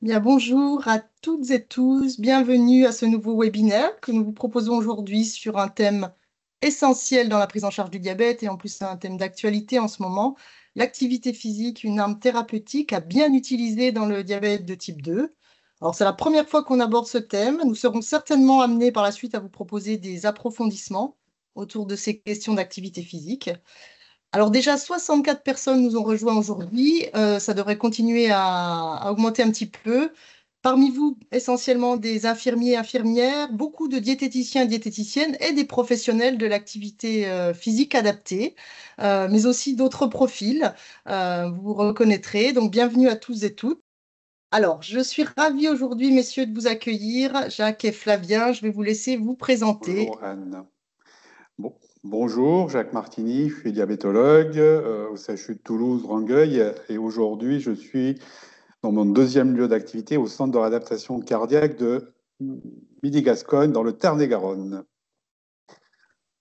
Bien, bonjour à toutes et tous. Bienvenue à ce nouveau webinaire que nous vous proposons aujourd'hui sur un thème essentiel dans la prise en charge du diabète et en plus c'est un thème d'actualité en ce moment, l'activité physique, une arme thérapeutique à bien utiliser dans le diabète de type 2. Alors c'est la première fois qu'on aborde ce thème. Nous serons certainement amenés par la suite à vous proposer des approfondissements autour de ces questions d'activité physique. Alors déjà, 64 personnes nous ont rejoints aujourd'hui. Ça devrait continuer à augmenter un petit peu. Parmi vous, essentiellement des infirmiers et infirmières, beaucoup de diététiciens et diététiciennes et des professionnels de l'activité physique adaptée, mais aussi d'autres profils. Vous vous reconnaîtrez. Donc, bienvenue à tous et toutes. Alors, je suis ravie aujourd'hui, messieurs, de vous accueillir. Jacques et Flavien, je vais vous laisser vous présenter. Bonjour Anne. Bonjour, Jacques Martini, je suis diabétologue au CHU de Toulouse-Rangueil et aujourd'hui je suis dans mon deuxième lieu d'activité au centre de réadaptation cardiaque de Midi-Gascogne dans le Tarn-et-Garonne.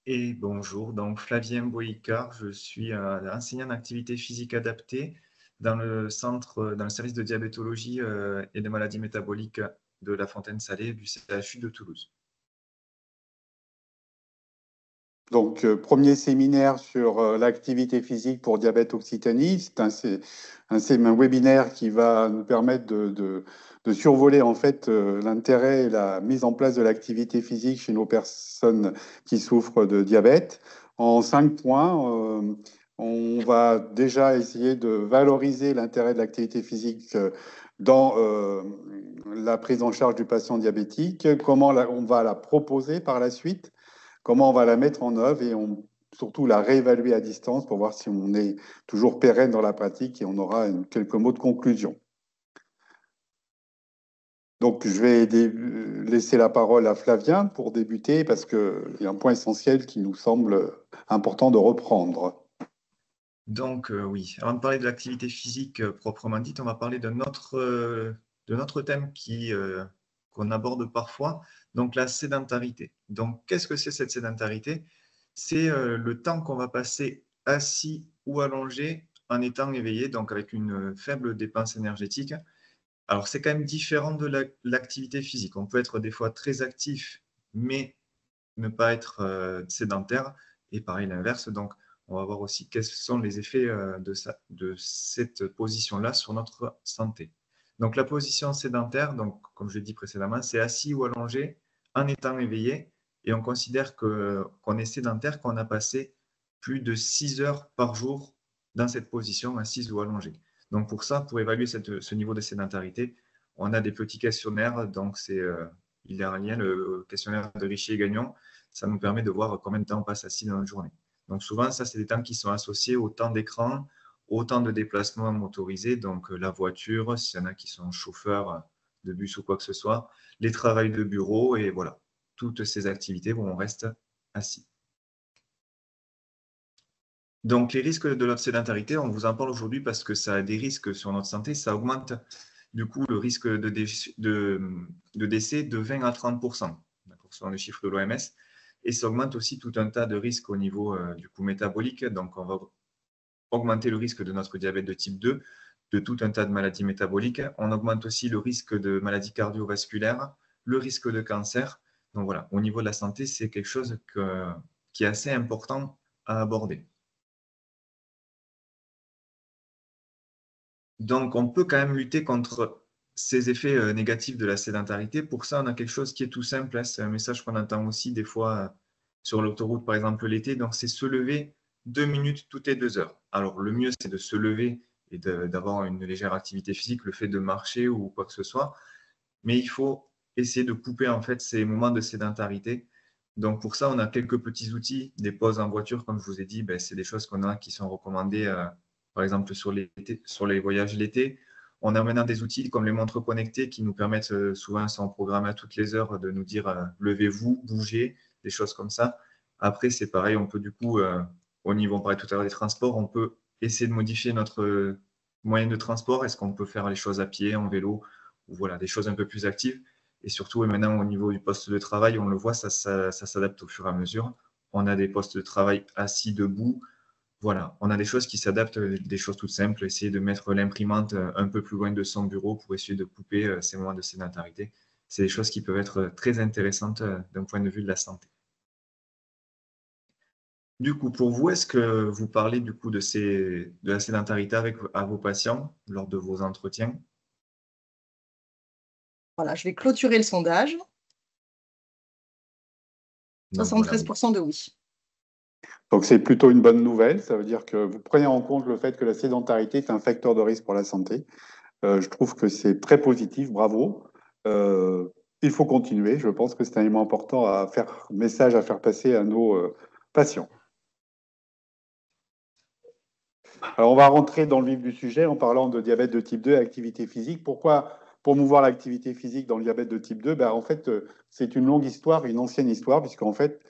Et bonjour, donc Flavien Boïcard, je suis enseignant d'activité physique adaptée dans le service de diabétologie et de maladies métaboliques de La Fontaine-Salée du CHU de Toulouse. Donc, premier séminaire sur l'activité physique pour diabète occitanie. C'est un webinaire qui va nous permettre de survoler en fait l'intérêt et la mise en place de l'activité physique chez nos personnes qui souffrent de diabète. En 5 points, on va déjà essayer de valoriser l'intérêt de l'activité physique dans la prise en charge du patient diabétique, comment on va la proposer par la suite, comment on va la mettre en œuvre et surtout la réévaluer à distance pour voir si on est toujours pérenne dans la pratique et on aura quelques mots de conclusion. Donc, je vais laisser la parole à Flavien pour débuter parce qu'il y a un point essentiel qui nous semble important de reprendre. Donc oui, avant de parler de l'activité physique proprement dite, on va parler d'un autre thème qu'on aborde parfois, donc la sédentarité. Donc qu'est-ce que c'est cette sédentarité? C'est le temps qu'on va passer assis ou allongé en étant éveillé, donc avec une faible dépense énergétique. Alors c'est quand même différent de l'activité physique. On peut être des fois très actif, mais ne pas être sédentaire, et pareil l'inverse. Donc on va voir aussi quels sont les effets de cette position-là sur notre santé. Donc la position sédentaire, donc, comme je l'ai dit précédemment, c'est assis ou allongé en étant éveillé, et on considère qu'on est sédentaire quand on a passé plus de 6 heures par jour dans cette position, assise ou allongée. Donc pour ça, pour évaluer ce niveau de sédentarité, on a des petits questionnaires. Donc il y a un lien, le questionnaire de Richier-Gagnon. Ça nous permet de voir combien de temps on passe assis dans une journée. Donc souvent, ça, c'est des temps qui sont associés au temps d'écran, au temps de déplacement motorisé, donc la voiture, s'il y en a qui sont chauffeurs de bus ou quoi que ce soit, les travails de bureau, et voilà, toutes ces activités où on reste assis. Donc les risques de la sédentarité, on vous en parle aujourd'hui parce que ça a des risques sur notre santé. Ça augmente du coup le risque de décès de 20 à 30%, selon les chiffres de l'OMS. Et ça augmente aussi tout un tas de risques au niveau du coup métabolique. Donc on va augmenter le risque de notre diabète de type 2, de tout un tas de maladies métaboliques. On augmente aussi le risque de maladies cardiovasculaires, le risque de cancer. Donc voilà, au niveau de la santé, c'est quelque chose qui est assez important à aborder. Donc, on peut quand même lutter contre ces effets négatifs de la sédentarité. Pour ça, on a quelque chose qui est tout simple, hein. C'est un message qu'on entend aussi des fois sur l'autoroute, par exemple l'été. Donc, c'est se lever 2 minutes toutes les 2 heures. Alors, le mieux, c'est de se lever et d'avoir une légère activité physique, le fait de marcher ou quoi que ce soit. Mais il faut essayer de couper en fait ces moments de sédentarité. Donc, pour ça, on a quelques petits outils. Des pauses en voiture, comme je vous ai dit, c'est des choses qu'on a qui sont recommandées par exemple sur les voyages l'été. On a maintenant des outils comme les montres connectées qui nous permettent souvent, sans programme à toutes les heures, de nous dire levez-vous, bougez, des choses comme ça. Après, c'est pareil, on peut du coup, au niveau, on parlait tout à l'heure des transports, on peut essayer de modifier notre moyen de transport. Est-ce qu'on peut faire les choses à pied, en vélo, ou voilà, des choses un peu plus actives. Et surtout, et maintenant, au niveau du poste de travail, on le voit, ça s'adapte au fur et à mesure. On a des postes de travail assis, debout, voilà, on a des choses qui s'adaptent, des choses toutes simples, essayer de mettre l'imprimante un peu plus loin de son bureau pour essayer de couper ces moments de sédentarité. C'est des choses qui peuvent être très intéressantes d'un point de vue de la santé. Du coup, pour vous, est-ce que vous parlez du coup de la sédentarité à vos patients lors de vos entretiens? Voilà, je vais clôturer le sondage. Donc voilà, oui. 73% de oui. Donc c'est plutôt une bonne nouvelle. Ça veut dire que vous prenez en compte le fait que la sédentarité est un facteur de risque pour la santé. Je trouve que c'est très positif, bravo. Euh, il faut continuer. Je pense que c'est un élément important message à faire passer à nos patients. Alors, on va rentrer dans le vif du sujet en parlant de diabète de type 2 et activité physique. Pourquoi promouvoir l'activité physique dans le diabète de type 2? En fait, c'est une longue histoire, une ancienne histoire, puisqu'en fait,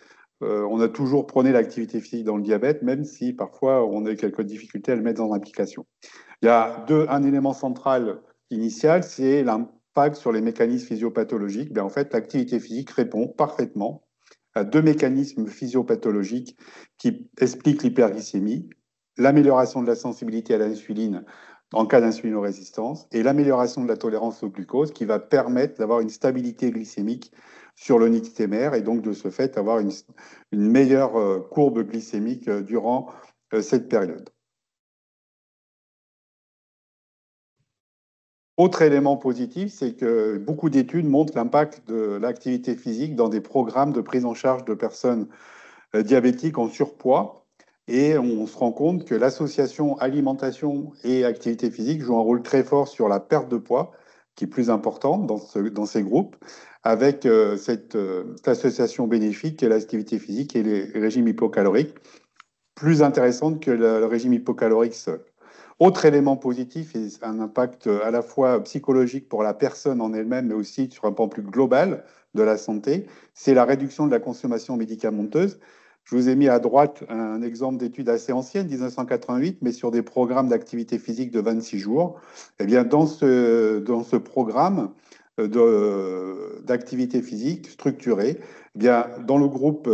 on a toujours prôné l'activité physique dans le diabète, même si parfois on a quelques difficultés à le mettre en application. Il y a un élément central initial, c'est l'impact sur les mécanismes physiopathologiques. En fait, l'activité physique répond parfaitement à deux mécanismes physiopathologiques qui expliquent l'hyperglycémie, l'amélioration de la sensibilité à l'insuline en cas d'insulinorésistance et l'amélioration de la tolérance au glucose qui va permettre d'avoir une stabilité glycémique sur le nixtémère et donc de ce fait avoir une meilleure courbe glycémique durant cette période. Autre élément positif, c'est que beaucoup d'études montrent l'impact de l'activité physique dans des programmes de prise en charge de personnes diabétiques en surpoids. Et on se rend compte que l'association alimentation et activité physique joue un rôle très fort sur la perte de poids, qui est plus importante dans ces groupes, avec cette association bénéfique qu'est l'activité physique et les régimes hypocaloriques, plus intéressante que le régime hypocalorique seul. Autre élément positif, et un impact à la fois psychologique pour la personne en elle-même, mais aussi sur un plan plus global de la santé, c'est la réduction de la consommation médicamenteuse. Je vous ai mis à droite un exemple d'étude assez ancienne, 1988, mais sur des programmes d'activité physique de 26 jours. Eh bien, dans ce programme d'activité physique structurée, eh bien, dans le groupe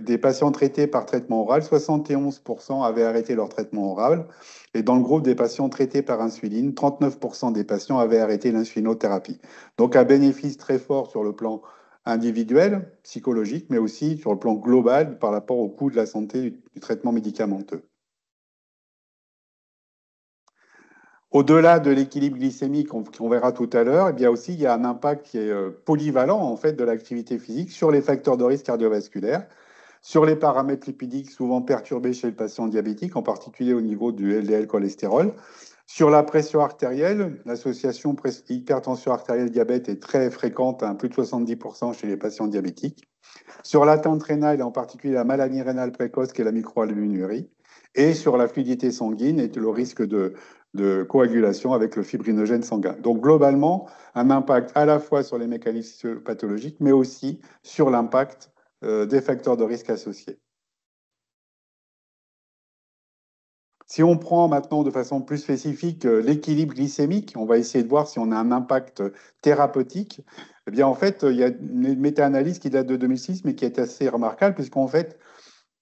des patients traités par traitement oral, 71% avaient arrêté leur traitement oral. Et dans le groupe des patients traités par insuline, 39% des patients avaient arrêté l'insulinothérapie. Donc un bénéfice très fort sur le plan individuel, psychologique, mais aussi sur le plan global par rapport au coût de la santé du traitement médicamenteux. Au-delà de l'équilibre glycémique qu'on verra tout à l'heure, il y a un impact qui est polyvalent en fait de l'activité physique sur les facteurs de risque cardiovasculaire, sur les paramètres lipidiques souvent perturbés chez le patient diabétique, en particulier au niveau du LDL cholestérol. Sur la pression artérielle, l'association hypertension artérielle diabète est très fréquente, à plus de 70% chez les patients diabétiques. Sur l'atteinte rénale, et en particulier la maladie rénale précoce, qui est la microalbuminurie, et sur la fluidité sanguine et le risque de coagulation avec le fibrinogène sanguin. Donc globalement, un impact à la fois sur les mécanismes pathologiques, mais aussi sur l'impact des facteurs de risque associés. Si on prend maintenant de façon plus spécifique l'équilibre glycémique, on va essayer de voir si on a un impact thérapeutique. Eh bien, en fait, il y a une méta-analyse qui date de 2006, mais qui est assez remarquable, puisqu'en fait,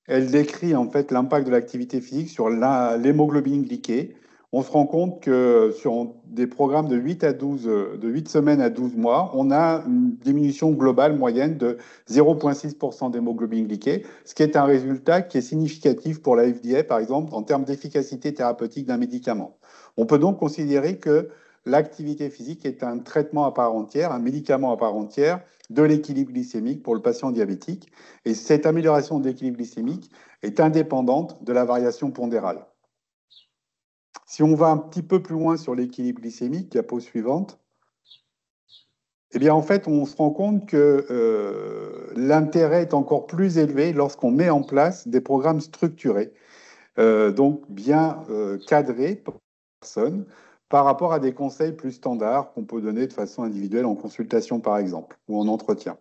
elle décrit en fait l'impact de l'activité physique sur l'hémoglobine glyquée. On se rend compte que sur des programmes de 8 semaines à 12 mois, on a une diminution globale moyenne de 0,6% d'hémoglobine glyquée, ce qui est un résultat qui est significatif pour la FDA, par exemple, en termes d'efficacité thérapeutique d'un médicament. On peut donc considérer que l'activité physique est un traitement à part entière, un médicament à part entière de l'équilibre glycémique pour le patient diabétique. Et cette amélioration de l'équilibre glycémique est indépendante de la variation pondérale. Si on va un petit peu plus loin sur l'équilibre glycémique, diapo suivante, eh bien en fait, on se rend compte que l'intérêt est encore plus élevé lorsqu'on met en place des programmes structurés, donc bien cadrés pour la personne, par rapport à des conseils plus standards qu'on peut donner de façon individuelle en consultation, par exemple, ou en entretien.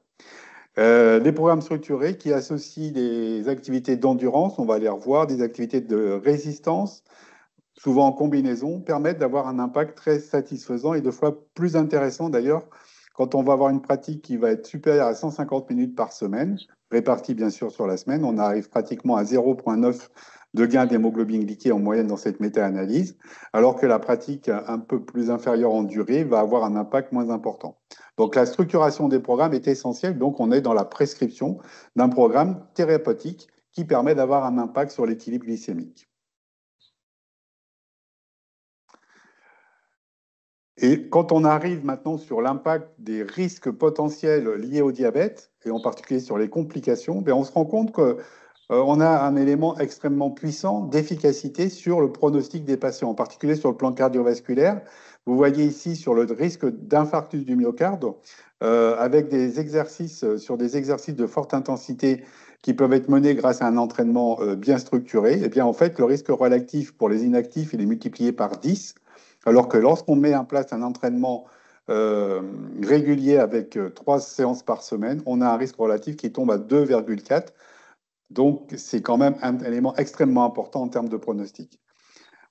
Les programmes structurés qui associent des activités d'endurance, on va les revoir, des activités de résistance, souvent en combinaison, permettent d'avoir un impact très satisfaisant et deux fois plus intéressant d'ailleurs quand on va avoir une pratique qui va être supérieure à 150 minutes par semaine, répartie bien sûr sur la semaine. On arrive pratiquement à 0,9 de gain d'hémoglobine glyquée en moyenne dans cette méta-analyse, alors que la pratique un peu plus inférieure en durée va avoir un impact moins important. Donc la structuration des programmes est essentielle, donc on est dans la prescription d'un programme thérapeutique qui permet d'avoir un impact sur l'équilibre glycémique. Et quand on arrive maintenant sur l'impact des risques potentiels liés au diabète, et en particulier sur les complications, on se rend compte qu'on a un élément extrêmement puissant d'efficacité sur le pronostic des patients, en particulier sur le plan cardiovasculaire. Vous voyez ici sur le risque d'infarctus du myocarde, avec des exercices, sur des exercices de forte intensité qui peuvent être menés grâce à un entraînement bien structuré, et bien en fait, le risque relatif pour les inactifs, il est multiplié par 10. Alors que lorsqu'on met en place un entraînement régulier avec 3 séances par semaine, on a un risque relatif qui tombe à 2,4. Donc, c'est quand même un élément extrêmement important en termes de pronostic.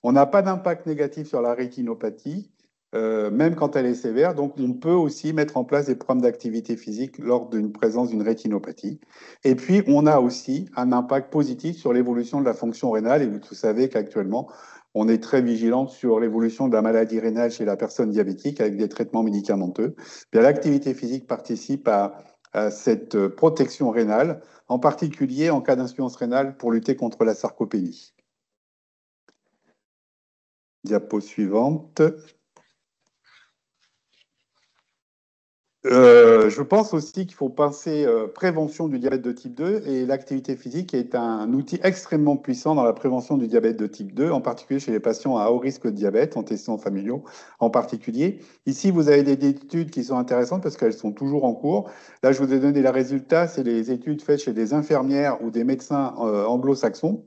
On n'a pas d'impact négatif sur la rétinopathie, même quand elle est sévère. Donc, on peut aussi mettre en place des programmes d'activité physique lors d'une présence d'une rétinopathie. Et puis, on a aussi un impact positif sur l'évolution de la fonction rénale. Et vous savez qu'actuellement, on est très vigilant sur l'évolution de la maladie rénale chez la personne diabétique avec des traitements médicamenteux. L'activité physique participe à cette protection rénale, en particulier en cas d'insuffisance rénale pour lutter contre la sarcopénie. Diapo suivante. Je pense aussi qu'il faut penser prévention du diabète de type 2 et l'activité physique est un outil extrêmement puissant dans la prévention du diabète de type 2, en particulier chez les patients à haut risque de diabète, antécédents familiaux en particulier. Ici, vous avez des études qui sont intéressantes parce qu'elles sont toujours en cours. Là, je vous ai donné les résultats, c'est les études faites chez des infirmières ou des médecins anglo-saxons,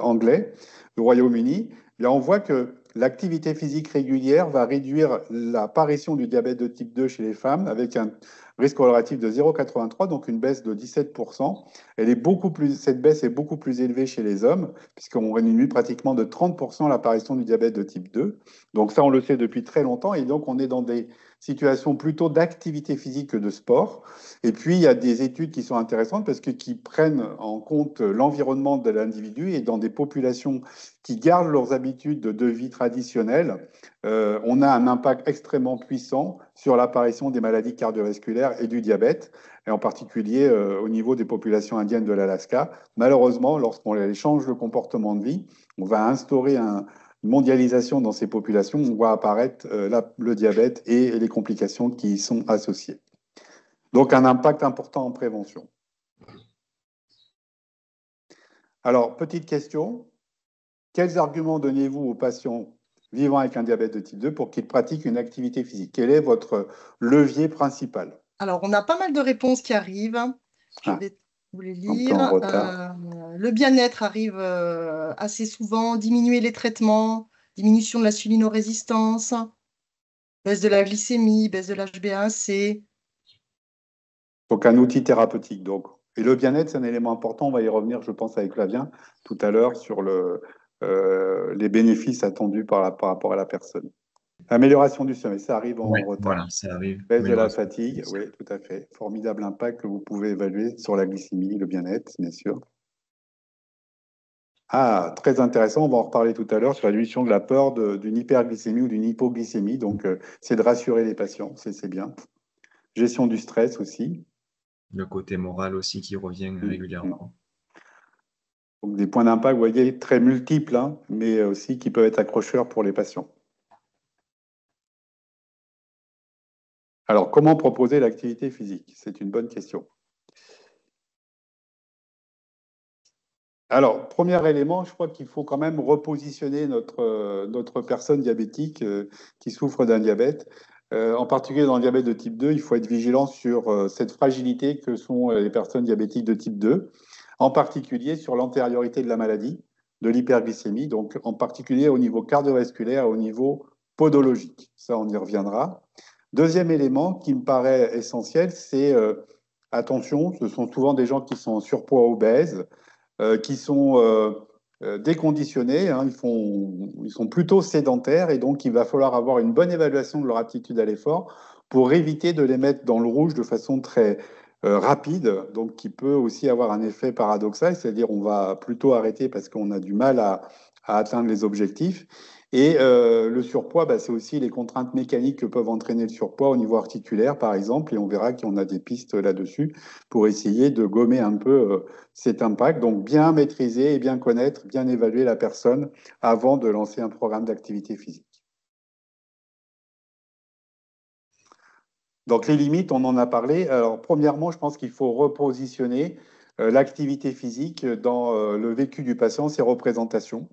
anglais, du Royaume-Uni. Là, on voit que l'activité physique régulière va réduire l'apparition du diabète de type 2 chez les femmes avec un risque relatif de 0,83, donc une baisse de 17%. Cette baisse est beaucoup plus élevée chez les hommes, puisqu'on réduit pratiquement de 30% l'apparition du diabète de type 2. Donc ça, on le sait depuis très longtemps, et donc on est dans des situations plutôt d'activité physique que de sport. Et puis, il y a des études qui sont intéressantes parce que qui prennent en compte l'environnement de l'individu et dans des populations qui gardent leurs habitudes de vie traditionnelles, on a un impact extrêmement puissant sur l'apparition des maladies cardiovasculaires et du diabète, et en particulier au niveau des populations indiennes de l'Alaska. Malheureusement, lorsqu'on change le comportement de vie, on va instaurer une mondialisation dans ces populations, on voit apparaître le diabète et les complications qui y sont associées. Donc, un impact important en prévention. Alors, petite question. Quels arguments donnez-vous aux patients vivant avec un diabète de type 2 pour qu'ils pratiquent une activité physique? Quel est votre levier principal? Alors, on a pas mal de réponses qui arrivent. Je vais vous les lire. Le bien-être arrive assez souvent. Diminuer les traitements, diminution de l'insulinorésistance, baisse de la glycémie, baisse de l'HbA1c. Donc, un outil thérapeutique. Donc. Et le bien-être, c'est un élément important. On va y revenir, je pense, avec Flavien tout à l'heure sur les bénéfices attendus par rapport à la personne. Amélioration du sommeil, ça arrive en retard. Voilà, ça arrive. Baisse de la fatigue, oui, tout à fait. Formidable impact que vous pouvez évaluer sur la glycémie, le bien-être, bien sûr. Ah, très intéressant, on va en reparler tout à l'heure sur la diminution de la peur d'une hyperglycémie ou d'une hypoglycémie. Donc, c'est de rassurer les patients, c'est bien. Gestion du stress aussi. Le côté moral aussi qui revient régulièrement. Donc, des points d'impact, vous voyez, très multiples, hein, mais aussi qui peuvent être accrocheurs pour les patients. Alors, comment proposer l'activité physique? C'est une bonne question. Alors, premier élément, je crois qu'il faut quand même repositionner notre personne diabétique qui souffre d'un diabète. En particulier dans le diabète de type 2, il faut être vigilant sur cette fragilité que sont les personnes diabétiques de type 2, en particulier sur l'antériorité de la maladie, de l'hyperglycémie, donc en particulier au niveau cardiovasculaire et au niveau podologique. Ça, on y reviendra. Deuxième élément qui me paraît essentiel, c'est attention, ce sont souvent des gens qui sont en surpoids obèses, qui sont déconditionnés, hein, ils sont plutôt sédentaires et donc il va falloir avoir une bonne évaluation de leur aptitude à l'effort pour éviter de les mettre dans le rouge de façon très rapide, donc qui peut aussi avoir un effet paradoxal, c'est-à-dire on va plutôt arrêter parce qu'on a du mal à atteindre les objectifs. Et le surpoids, bah, c'est aussi les contraintes mécaniques que peuvent entraîner le surpoids au niveau articulaire, par exemple, et on verra qu'on a des pistes là-dessus pour essayer de gommer un peu cet impact. Donc bien maîtriser et bien connaître, bien évaluer la personne avant de lancer un programme d'activité physique. Donc les limites, on en a parlé. Alors premièrement, je pense qu'il faut repositionner l'activité physique dans le vécu du patient, ses représentations.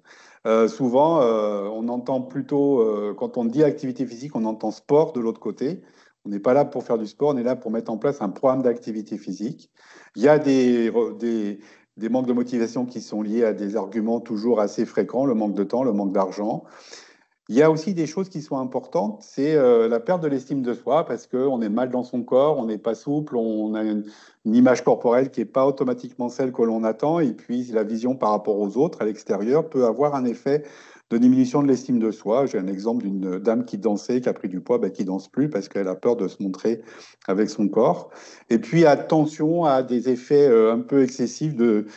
Souvent, on entend plutôt, quand on dit activité physique, on entend sport de l'autre côté. On n'est pas là pour faire du sport, on est là pour mettre en place un programme d'activité physique. Il y a des manques de motivation qui sont liés à des arguments toujours assez fréquents, le manque de temps, le manque d'argent. Il y a aussi des choses qui sont importantes, c'est la perte de l'estime de soi parce qu'on est mal dans son corps, on n'est pas souple, on a une image corporelle qui n'est pas automatiquement celle que l'on attend et puis la vision par rapport aux autres à l'extérieur peut avoir un effet de diminution de l'estime de soi. J'ai un exemple d'une dame qui dansait, qui a pris du poids, ben, qui danse plus parce qu'elle a peur de se montrer avec son corps. Et puis attention à des effets un peu excessifs de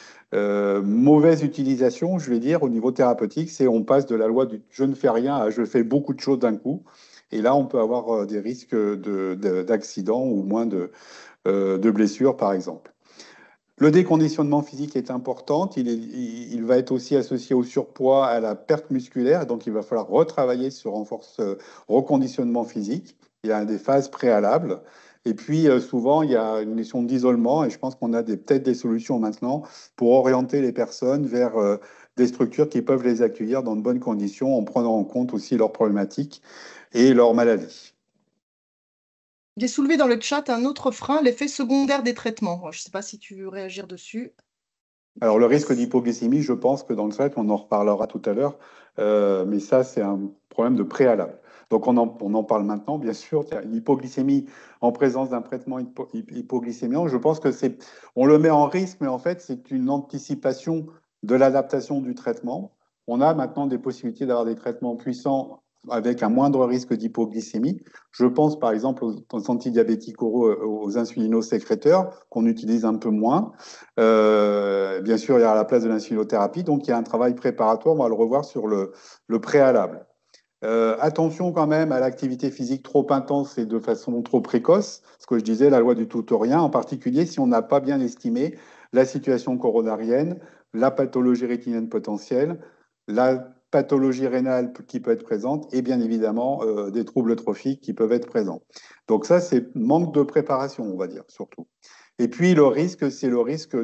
mauvaise utilisation, je vais dire, au niveau thérapeutique, c'est on passe de la loi du je ne fais rien à je fais beaucoup de choses d'un coup. Et là, on peut avoir des risques d'accidents ou moins de blessures, par exemple. Le déconditionnement physique est important. Il va être aussi associé au surpoids, à la perte musculaire. Donc, il va falloir retravailler ce reconditionnement physique. Il y a des phases préalables. Et puis, souvent, il y a une notion d'isolement. Et je pense qu'on a peut-être des solutions maintenant pour orienter les personnes vers des structures qui peuvent les accueillir dans de bonnes conditions en prenant en compte aussi leurs problématiques et leurs maladies. J'ai soulevé dans le chat un autre frein, l'effet secondaire des traitements. Je ne sais pas si tu veux réagir dessus. Alors, le risque d'hypoglycémie, je pense que dans le chat, on en reparlera tout à l'heure, mais ça, c'est un problème de préalable. Donc, on en parle maintenant, bien sûr. Il y a une hypoglycémie en présence d'un traitement hypoglycémiant. Je pense que on le met en risque, mais en fait, c'est une anticipation de l'adaptation du traitement. On a maintenant des possibilités d'avoir des traitements puissants avec un moindre risque d'hypoglycémie. Je pense par exemple aux antidiabétiques oraux, aux insulinosécréteurs, qu'on utilise un peu moins. Bien sûr, il y a la place de l'insulinothérapie, donc il y a un travail préparatoire, on va le revoir sur le préalable. Attention quand même à l'activité physique trop intense et de façon trop précoce, ce que je disais, la loi du tout ou rien, en particulier si on n'a pas bien estimé la situation coronarienne, la pathologie rétinienne potentielle, la pathologie rénale qui peut être présente et bien évidemment des troubles trophiques qui peuvent être présents. Donc ça, c'est manque de préparation, on va dire, surtout. Et puis le risque, c'est le risque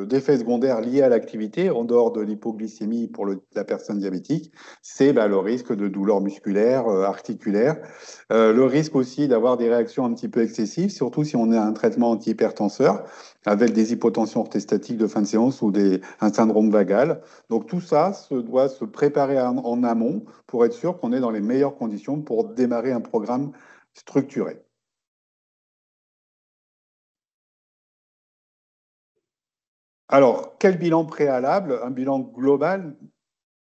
d'effets secondaires liés à l'activité, en dehors de l'hypoglycémie pour la personne diabétique, c'est le risque de douleurs musculaires, articulaires, le risque aussi d'avoir des réactions un petit peu excessives, surtout si on a un traitement antihypertenseur, avec des hypotensions orthostatiques de fin de séance ou un syndrome vagal. Donc tout ça doit se préparer en amont pour être sûr qu'on est dans les meilleures conditions pour démarrer un programme structuré. Alors, quel bilan préalable? Un bilan global.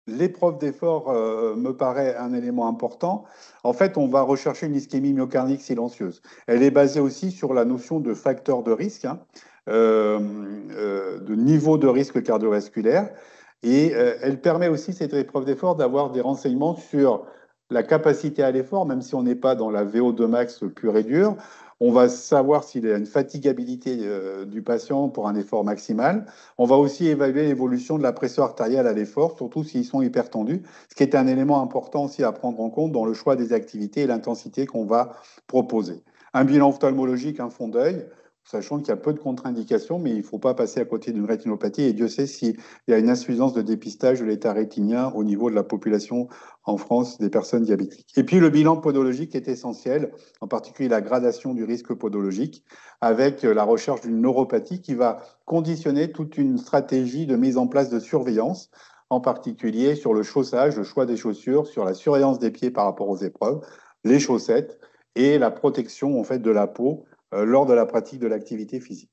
L'épreuve d'effort me paraît un élément important. En fait, on va rechercher une ischémie myocardique silencieuse. Elle est basée aussi sur la notion de facteur de risque, de niveau de risque cardiovasculaire. Et elle permet aussi, cette épreuve d'effort, d'avoir des renseignements sur la capacité à l'effort, même si on n'est pas dans la VO2 max pure et dure. On va savoir s'il y a une fatigabilité du patient pour un effort maximal. On va aussi évaluer l'évolution de la pression artérielle à l'effort, surtout s'ils sont hypertendus, ce qui est un élément important aussi à prendre en compte dans le choix des activités et l'intensité qu'on va proposer. Un bilan ophtalmologique, un fond d'œil, sachant qu'il y a peu de contre-indications, mais il ne faut pas passer à côté d'une rétinopathie. Et Dieu sait s'il y a une insuffisance de dépistage de l'état rétinien au niveau de la population en France des personnes diabétiques. Et puis le bilan podologique est essentiel, en particulier la gradation du risque podologique, avec la recherche d'une neuropathie qui va conditionner toute une stratégie de mise en place de surveillance, en particulier sur le chaussage, le choix des chaussures, sur la surveillance des pieds par rapport aux épreuves, les chaussettes et la protection en fait de la peau lors de la pratique de l'activité physique.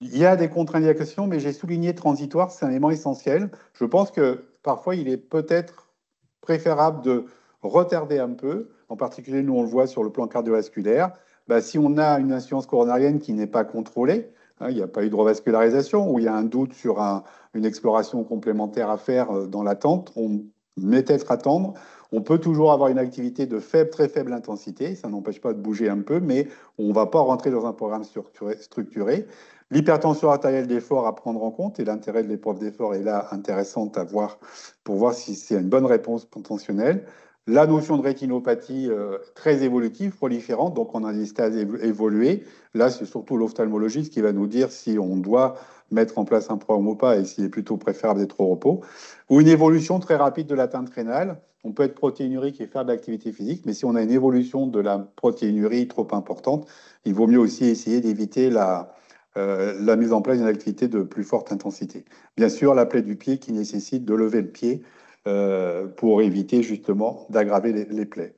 Il y a des contre-indications, mais j'ai souligné transitoire, c'est un élément essentiel. Je pense que parfois, il est peut-être préférable de retarder un peu. En particulier, nous, on le voit sur le plan cardiovasculaire. Si on a une insuffisance coronarienne qui n'est pas contrôlée, il n'y a pas eu de revascularisation, ou il y a un doute sur une exploration complémentaire à faire dans l'attente, on met peut-être attendre. On peut toujours avoir une activité de très faible intensité, ça n'empêche pas de bouger un peu, mais on ne va pas rentrer dans un programme structuré. L'hypertension artérielle d'effort à prendre en compte, et l'intérêt de l'épreuve d'effort est là intéressante à voir pour voir si c'est une bonne réponse potentielle. La notion de rétinopathie très évolutive, proliférante, donc on a des stades évolués. Là, c'est surtout l'ophtalmologiste qui va nous dire si on doit mettre en place un programme ou pas et s'il est plutôt préférable d'être au repos. Ou une évolution très rapide de l'atteinte rénale. On peut être protéinurique et faire de l'activité physique, mais si on a une évolution de la protéinurie trop importante, il vaut mieux aussi essayer d'éviter la mise en place d'une activité de plus forte intensité. Bien sûr, la plaie du pied qui nécessite de lever le pied pour éviter justement d'aggraver les plaies.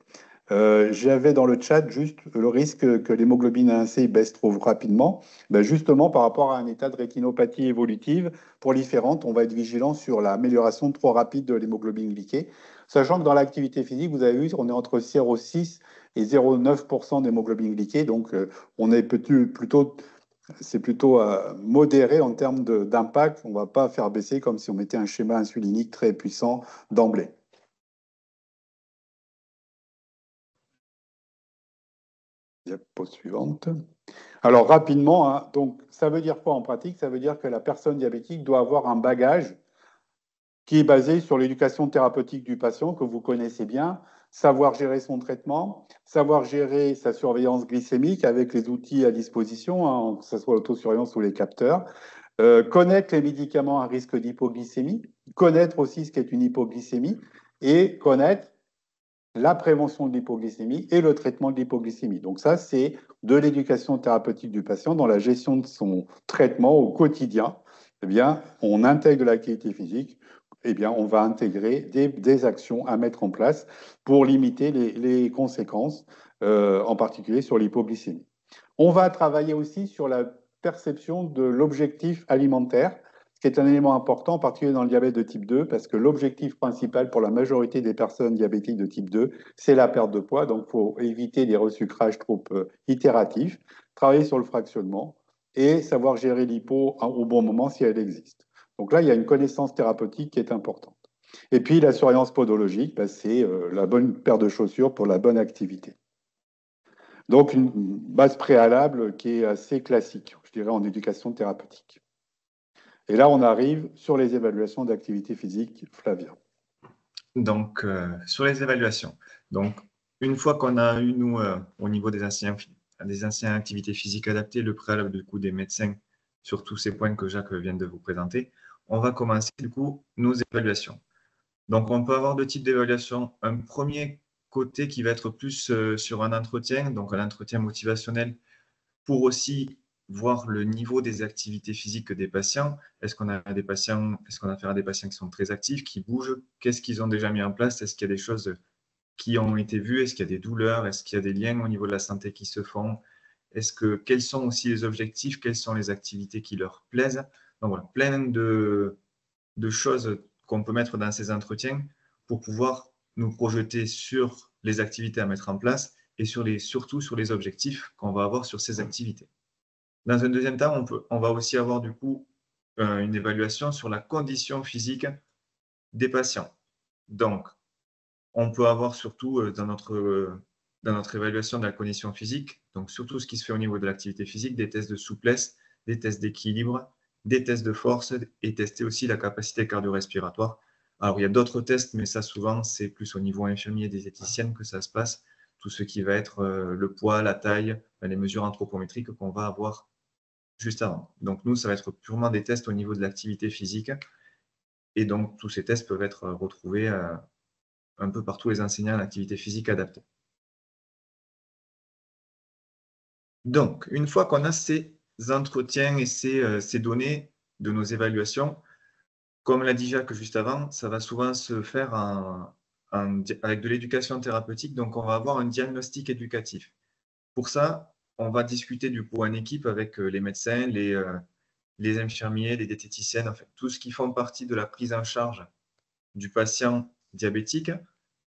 J'avais dans le chat juste le risque que l'hémoglobine A1C baisse trop rapidement. Justement, par rapport à un état de rétinopathie évolutive proliférante, on va être vigilant sur l'amélioration trop rapide de l'hémoglobine glyquée. Sachant que dans l'activité physique, vous avez vu, on est entre 0,6 et 0,9% d'hémoglobine glyquée. Donc, on est plutôt c'est plutôt modéré en termes d'impact. On ne va pas faire baisser comme si on mettait un schéma insulinique très puissant d'emblée. Diapo suivante. Alors, rapidement, donc, ça veut dire quoi en pratique? Ça veut dire que la personne diabétique doit avoir un bagage qui est basé sur l'éducation thérapeutique du patient, que vous connaissez bien, savoir gérer son traitement, savoir gérer sa surveillance glycémique avec les outils à disposition, que ce soit l'autosurveillance ou les capteurs, connaître les médicaments à risque d'hypoglycémie, connaître aussi ce qu'est une hypoglycémie et connaître la prévention de l'hypoglycémie et le traitement de l'hypoglycémie. Donc ça, c'est de l'éducation thérapeutique du patient dans la gestion de son traitement au quotidien. Eh bien, on intègre de l'activité physique, eh bien, on va intégrer des actions à mettre en place pour limiter les conséquences, en particulier sur l'hypoglycémie. On va travailler aussi sur la perception de l'objectif alimentaire, ce qui est un élément important, en particulier dans le diabète de type 2, parce que l'objectif principal pour la majorité des personnes diabétiques de type 2, c'est la perte de poids. Donc, il faut éviter des resucrages trop itératifs, travailler sur le fractionnement et savoir gérer l'hypo au bon moment si elle existe. Donc là, il y a une connaissance thérapeutique qui est importante. Et puis, la surveillance podologique, c'est la bonne paire de chaussures pour la bonne activité. Donc, une base préalable qui est assez classique, je dirais, en éducation thérapeutique. Et là, on arrive sur les évaluations d'activité physique. Flavien. Donc, sur les évaluations. Donc, une fois qu'on a eu, nous, au niveau des anciens activités physiques adaptées, le préalable du coup des médecins sur tous ces points que Jacques vient de vous présenter, on va commencer du coup nos évaluations. Donc, on peut avoir deux types d'évaluations. Un premier côté qui va être plus sur un entretien, donc un entretien motivationnel pour aussi voir le niveau des activités physiques des patients. Est-ce qu'on a affaire à des patients qui sont très actifs, qui bougent? Qu'est-ce qu'ils ont déjà mis en place? Est-ce qu'il y a des choses qui ont été vues? Est-ce qu'il y a des douleurs? Est-ce qu'il y a des liens au niveau de la santé qui se font? Quels sont aussi les objectifs? Quelles sont les activités qui leur plaisent? Donc voilà, plein de choses qu'on peut mettre dans ces entretiens pour pouvoir nous projeter sur les activités à mettre en place et surtout sur les objectifs qu'on va avoir sur ces activités. Dans un deuxième temps, on va aussi avoir du coup une évaluation sur la condition physique des patients. Donc, on peut avoir surtout dans notre évaluation de la condition physique, donc surtout ce qui se fait au niveau de l'activité physique, des tests de souplesse, des tests d'équilibre, des tests de force et tester aussi la capacité cardio-respiratoire. Alors, il y a d'autres tests, mais ça, souvent, c'est plus au niveau infirmier des diététiciennes que ça se passe. Tout ce qui va être le poids, la taille, les mesures anthropométriques qu'on va avoir juste avant. Donc, nous, ça va être purement des tests au niveau de l'activité physique. Et donc, tous ces tests peuvent être retrouvés un peu par tous les enseignants en activité physique adaptée. Donc, une fois qu'on a ces entretiens et ces données de nos évaluations, comme l'a dit Jacques juste avant, ça va souvent se faire avec de l'éducation thérapeutique, donc on va avoir un diagnostic éducatif. Pour ça, on va discuter du coup en équipe avec les médecins, les infirmiers, les diététiciennes, en fait, tous ceux qui font partie de la prise en charge du patient diabétique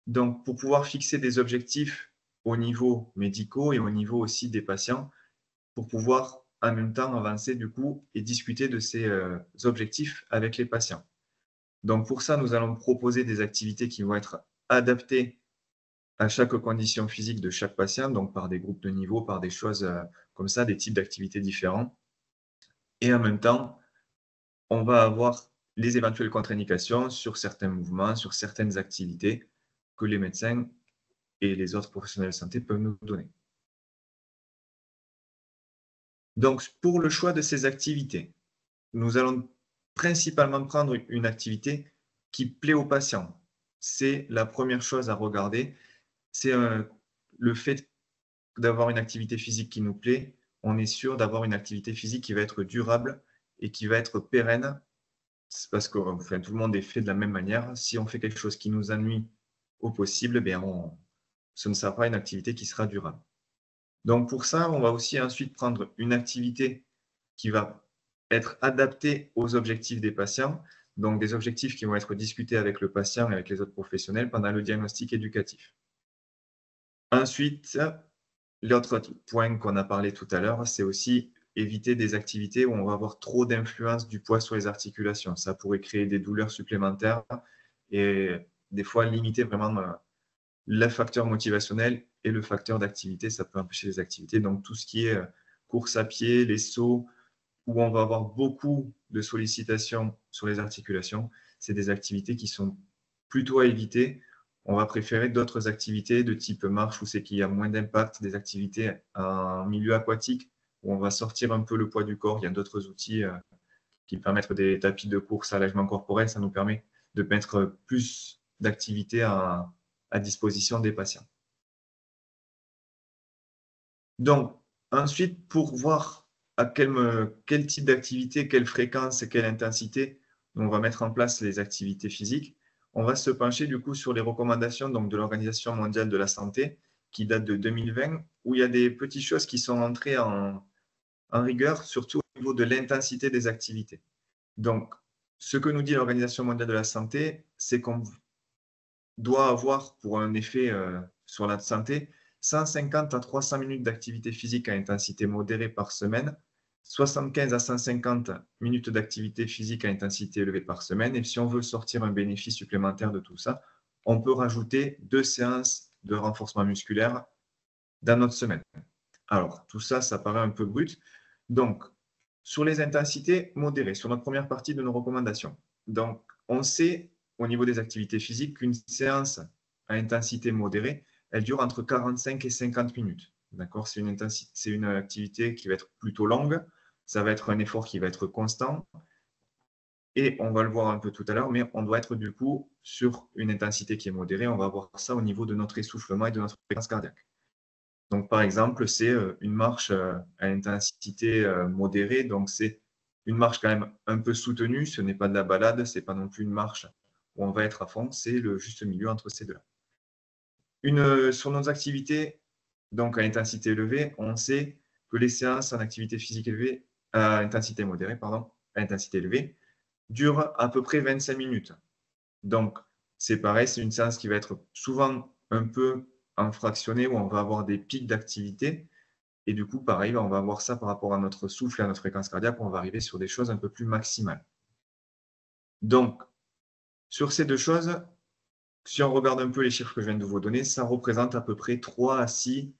Donc, pour pouvoir fixer des objectifs au niveau médicaux et au niveau aussi des patients, pour pouvoir en même temps avancer du coup et discuter de ces objectifs avec les patients. Donc, pour ça, nous allons proposer des activités qui vont être adaptées à chaque condition physique de chaque patient, donc par des groupes de niveau, par des choses comme ça, des types d'activités différents. Et en même temps, on va avoir les éventuelles contre-indications sur certains mouvements, sur certaines activités que les médecins et les autres professionnels de santé peuvent nous donner. Donc, pour le choix de ces activités, nous allons principalement prendre une activité qui plaît au patient. C'est la première chose à regarder. C'est le fait d'avoir une activité physique qui nous plaît. On est sûr d'avoir une activité physique qui va être durable et qui va être pérenne. C'est parce que enfin, tout le monde est fait de la même manière. Si on fait quelque chose qui nous ennuie au possible, ce ne sera pas une activité qui sera durable. Donc pour ça, on va aussi ensuite prendre une activité qui va être adaptée aux objectifs des patients, donc des objectifs qui vont être discutés avec le patient et avec les autres professionnels pendant le diagnostic éducatif. Ensuite, l'autre point qu'on a parlé tout à l'heure, c'est aussi éviter des activités où on va avoir trop d'influence du poids sur les articulations. Ça pourrait créer des douleurs supplémentaires et des fois limiter vraiment le facteur motivationnel et le facteur d'activité. Ça peut empêcher les activités. Donc, tout ce qui est course à pied, les sauts, où on va avoir beaucoup de sollicitations sur les articulations, c'est des activités qui sont plutôt à éviter. On va préférer d'autres activités de type marche où c'est qu'il y a moins d'impact, des activités en milieu aquatique où on va sortir un peu le poids du corps. Il y a d'autres outils qui permettent des tapis de course, allègement corporel. Ça nous permet de mettre plus d'activités à disposition des patients. Donc, ensuite, pour voir à quel type d'activité, quelle fréquence et quelle intensité on va mettre en place les activités physiques, on va se pencher du coup sur les recommandations donc, de l'Organisation mondiale de la santé qui date de 2020, où il y a des petites choses qui sont entrées en rigueur, surtout au niveau de l'intensité des activités. Donc, ce que nous dit l'Organisation mondiale de la santé, c'est qu'on doit avoir, pour un effet sur la santé, 150 à 300 minutes d'activité physique à intensité modérée par semaine, 75 à 150 minutes d'activité physique à intensité élevée par semaine. Et si on veut sortir un bénéfice supplémentaire de tout ça, on peut rajouter 2 séances de renforcement musculaire dans notre semaine. Alors, tout ça, ça paraît un peu brut. Donc, sur les intensités modérées, sur notre première partie de nos recommandations. Donc, on sait au niveau des activités physiques qu'une séance à intensité modérée, elle dure entre 45 et 50 minutes. D'accord ? C'est une activité qui va être plutôt longue. Ça va être un effort qui va être constant. Et on va le voir un peu tout à l'heure, mais on doit être du coup sur une intensité qui est modérée. On va voir ça au niveau de notre essoufflement et de notre fréquence cardiaque. Donc, par exemple, c'est une marche à intensité modérée. Donc, c'est une marche quand même un peu soutenue. Ce n'est pas de la balade, ce n'est pas non plus une marche où on va être à fond. C'est le juste milieu entre ces deux-là. Sur nos activités, donc à intensité élevée, on sait que les séances en activité physique élevée, à intensité modérée, pardon, à intensité élevée, durent à peu près 25 minutes. Donc, c'est pareil, c'est une séance qui va être souvent un peu en fractionné où on va avoir des pics d'activité. Et du coup, pareil, on va avoir ça par rapport à notre souffle et à notre fréquence cardiaque, on va arriver sur des choses un peu plus maximales. Donc, sur ces deux choses, si on regarde un peu les chiffres que je viens de vous donner, ça représente à peu près 3 à 6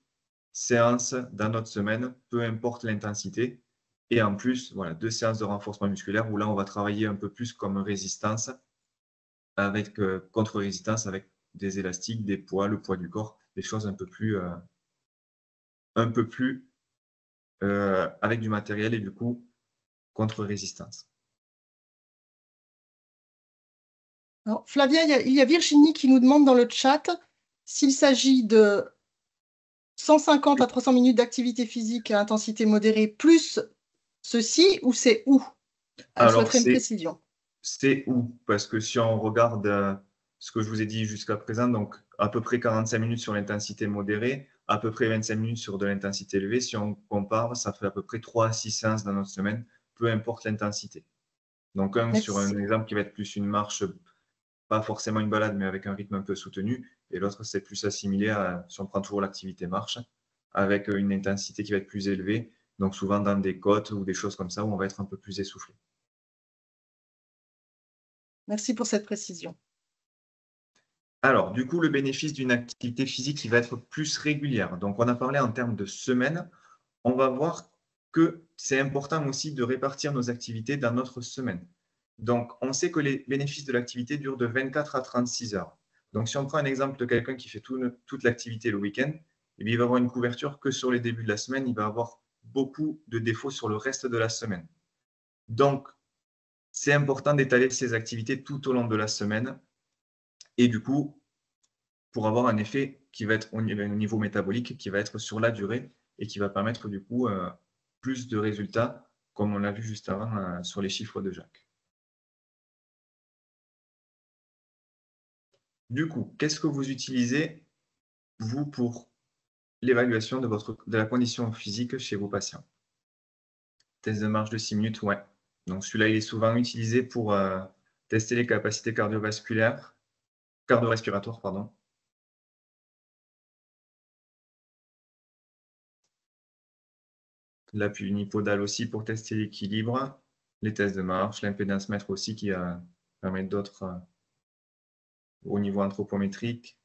séances dans notre semaine, peu importe l'intensité. Et en plus, voilà, 2 séances de renforcement musculaire où là, on va travailler un peu plus comme résistance, avec contre-résistance, avec des élastiques, des poids, le poids du corps, des choses un peu plus avec du matériel et du coup, contre-résistance. Alors, Flavia, il y a Virginie qui nous demande dans le chat s'il s'agit de 150 à 300 minutes d'activité physique à intensité modérée plus ceci ou c'est où? Elle souhaiterait une précision. C'est où? Parce que si on regarde ce que je vous ai dit jusqu'à présent, donc à peu près 45 minutes sur l'intensité modérée, à peu près 25 minutes sur de l'intensité élevée. Si on compare, ça fait à peu près 3 à 6 séances dans notre semaine, peu importe l'intensité. Donc, sur un exemple qui va être plus une marche, pas forcément une balade, mais avec un rythme un peu soutenu, et l'autre, c'est plus assimilé à, si on prend toujours l'activité marche, avec une intensité qui va être plus élevée, donc souvent dans des côtes ou des choses comme ça où on va être un peu plus essoufflé. Merci pour cette précision. Alors, du coup, le bénéfice d'une activité physique qui va être plus régulière. Donc, on a parlé en termes de semaine. On va voir que c'est important aussi de répartir nos activités dans notre semaine. Donc, on sait que les bénéfices de l'activité durent de 24 à 36 heures. Donc, si on prend un exemple de quelqu'un qui fait toute l'activité le week-end, eh bien, il va avoir une couverture que sur les débuts de la semaine. Il va avoir beaucoup de défauts sur le reste de la semaine. Donc, c'est important d'étaler ces activités tout au long de la semaine. Et du coup, pour avoir un effet qui va être au niveau métabolique, qui va être sur la durée et qui va permettre du coup plus de résultats, comme on l'a vu juste avant sur les chiffres de Jacques. Du coup, qu'est-ce que vous utilisez, vous, pour l'évaluation de la condition physique chez vos patients? Test de marche de 6 minutes, ouais. Donc celui-là, il est souvent utilisé pour tester les capacités cardio-respiratoires, pardon. L'appui unipodal aussi pour tester l'équilibre, les tests de marche, l'impédance mètre aussi qui permet d'autres au niveau anthropométrique.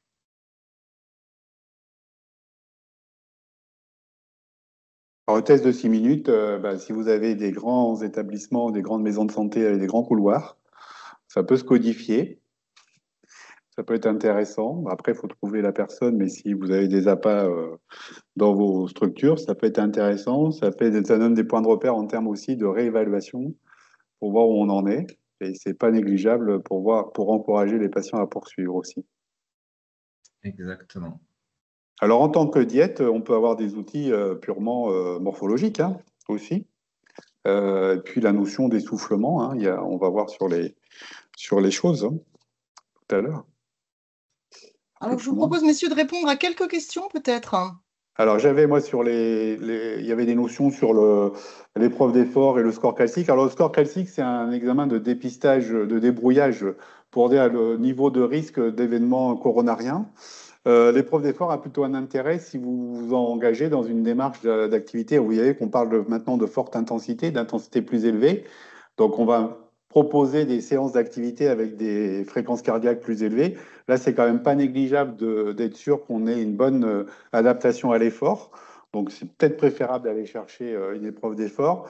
Alors, le test de 6 minutes, si vous avez des grands établissements, des grandes maisons de santé avec des grands couloirs, ça peut se codifier. Ça peut être intéressant. Après, il faut trouver la personne, mais si vous avez des appâts dans vos structures, ça peut être intéressant. Ça donne des points de repère en termes aussi de réévaluation pour voir où on en est. Et c'est pas négligeable pour encourager les patients à poursuivre aussi. Exactement. Alors, en tant que diète, on peut avoir des outils purement morphologiques aussi. Et puis la notion d'essoufflement, on va voir sur les choses tout à l'heure. Alors, je vous propose, messieurs, de répondre à quelques questions, peut-être. Alors, j'avais, moi, il y avait des notions sur l'épreuve d'effort et le score calcique. Alors, le score calcique, c'est un examen de dépistage, de débrouillage pour dire le niveau de risque d'événements coronariens. L'épreuve d'effort a plutôt un intérêt si vous vous engagez dans une démarche d'activité. Vous voyez qu'on parle maintenant de forte intensité, d'intensité plus élevée. Donc, on va proposer des séances d'activité avec des fréquences cardiaques plus élevées. Là, c'est quand même pas négligeable d'être sûr qu'on ait une bonne adaptation à l'effort. Donc, c'est peut-être préférable d'aller chercher une épreuve d'effort.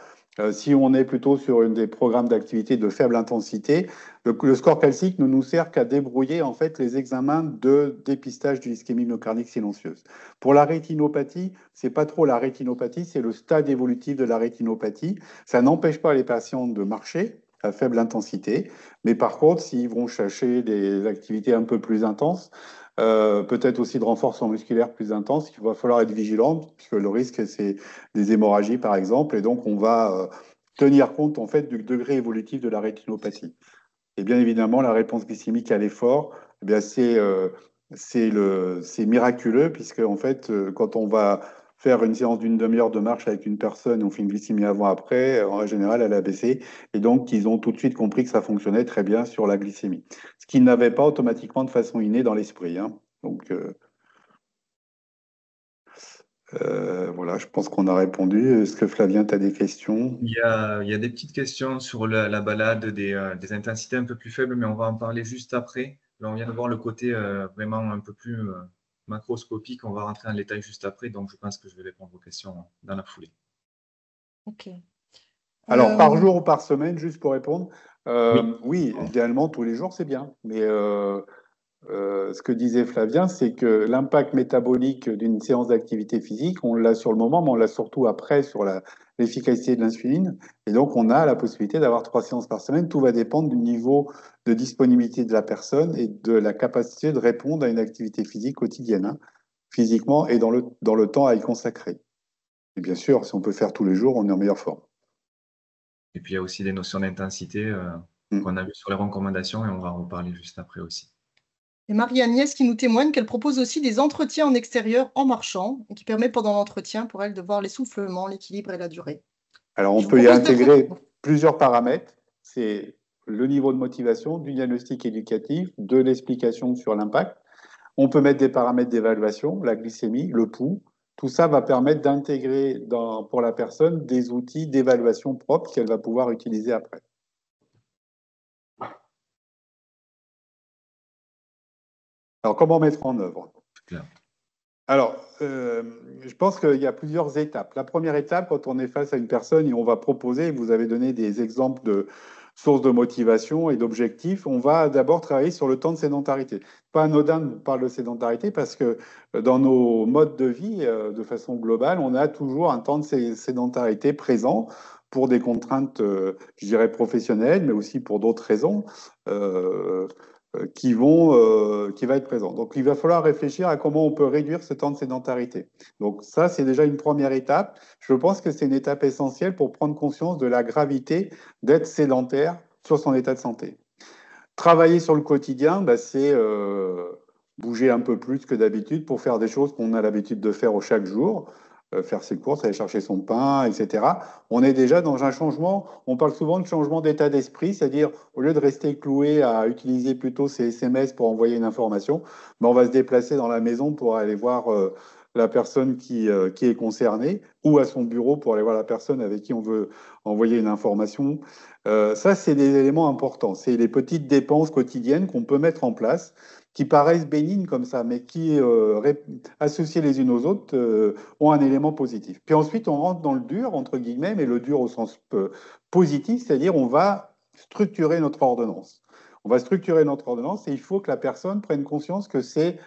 Si on est plutôt sur des programmes d'activité de faible intensité, le score calcique ne nous sert qu'à débrouiller en fait les examens de dépistage d'une ischémie myocardique silencieuse. Pour la rétinopathie, c'est pas trop la rétinopathie, c'est le stade évolutif de la rétinopathie. Ça n'empêche pas les patients de marcher à faible intensité, mais par contre, s'ils vont chercher des activités un peu plus intenses, peut-être aussi de renforcement musculaire plus intense, il va falloir être vigilant, puisque le risque, c'est des hémorragies, par exemple, et donc on va tenir compte, en fait, du degré évolutif de la rétinopathie. Et bien évidemment, la réponse glycémique à l'effort, eh bien, c'est miraculeux, puisque, en fait, quand on va faire une séance d'une demi-heure de marche avec une personne, on fait une glycémie avant-après, en général, elle a baissé. Et donc, ils ont tout de suite compris que ça fonctionnait très bien sur la glycémie. Ce qu'ils n'avaient pas automatiquement de façon innée dans l'esprit. Donc, voilà, je pense qu'on a répondu. Est-ce que Flavien, tu as des questions? Il y a des petites questions sur la balade, des intensités un peu plus faibles, mais on va en parler juste après. Là, on vient de voir le côté vraiment un peu plus macroscopique. On va rentrer en détail juste après, donc je pense que je vais répondre aux questions dans la foulée. OK. Alors, par jour ou par semaine, juste pour répondre, Oui. oui, idéalement, tous les jours, c'est bien. Mais ce que disait Flavien, c'est que l'impact métabolique d'une séance d'activité physique, on l'a sur le moment, mais on l'a surtout après sur l'efficacité de l'insuline. Et donc, on a la possibilité d'avoir 3 séances par semaine. Tout va dépendre du niveau de disponibilité de la personne et de la capacité de répondre à une activité physique quotidienne, physiquement et dans le temps à y consacrer. Et bien sûr, si on peut faire tous les jours, on est en meilleure forme. Et puis, il y a aussi des notions d'intensité qu'on a vues sur les recommandations et on va en reparler juste après aussi. Et Marie-Agnès qui nous témoigne qu'elle propose aussi des entretiens en extérieur en marchant et qui permet pendant l'entretien pour elle de voir l'essoufflement, l'équilibre et la durée. Alors, on peut y intégrer plusieurs paramètres. C'est le niveau de motivation, du diagnostic éducatif, de l'explication sur l'impact. On peut mettre des paramètres d'évaluation, la glycémie, le pouls. Tout ça va permettre d'intégrer pour la personne des outils d'évaluation propres qu'elle va pouvoir utiliser après. Alors, comment mettre en œuvre? Alors, je pense qu'il y a plusieurs étapes. La première étape, quand on est face à une personne et on va proposer, vous avez donné des exemples de sources de motivation et d'objectifs, on va d'abord travailler sur le temps de sédentarité. Pas anodin de parler de sédentarité parce que dans nos modes de vie, de façon globale, on a toujours un temps de sédentarité présent pour des contraintes, je dirais, professionnelles, mais aussi pour d'autres raisons. Qui va être présent. Donc, il va falloir réfléchir à comment on peut réduire ce temps de sédentarité. Donc, ça, c'est déjà une première étape. Je pense que c'est une étape essentielle pour prendre conscience de la gravité d'être sédentaire sur son état de santé. Travailler sur le quotidien, bah, c'est bouger un peu plus que d'habitude pour faire des choses qu'on a l'habitude de faire au chaque jour. Faire ses courses, aller chercher son pain, etc. On est déjà dans un changement, on parle souvent de changement d'état d'esprit, c'est-à-dire au lieu de rester cloué à utiliser plutôt ses SMS pour envoyer une information, ben on va se déplacer dans la maison pour aller voir la personne qui est concernée ou à son bureau pour aller voir la personne avec qui on veut envoyer une information. Ça, c'est des éléments importants. C'est les petites dépenses quotidiennes qu'on peut mettre en place qui paraissent bénignes comme ça, mais qui, associées les unes aux autres, ont un élément positif. Puis ensuite, on rentre dans le dur, entre guillemets, mais le dur au sens positif, c'est-à-dire on va structurer notre ordonnance. On va structurer notre ordonnance et il faut que la personne prenne conscience que c'est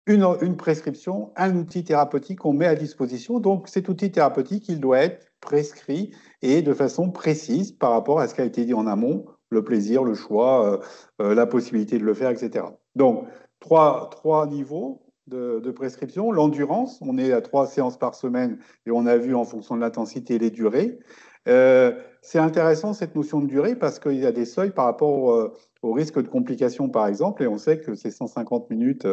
une prescription, un outil thérapeutique qu'on met à disposition. Donc cet outil thérapeutique, il doit être prescrit et de façon précise par rapport à ce qui a été dit en amont, le plaisir, le choix, la possibilité de le faire, etc. Donc, trois niveaux de prescription. L'endurance, on est à 3 séances par semaine et on a vu en fonction de l'intensité et les durées. C'est intéressant cette notion de durée parce qu'il y a des seuils par rapport au risque de complications, par exemple, et on sait que c'est 150 minutes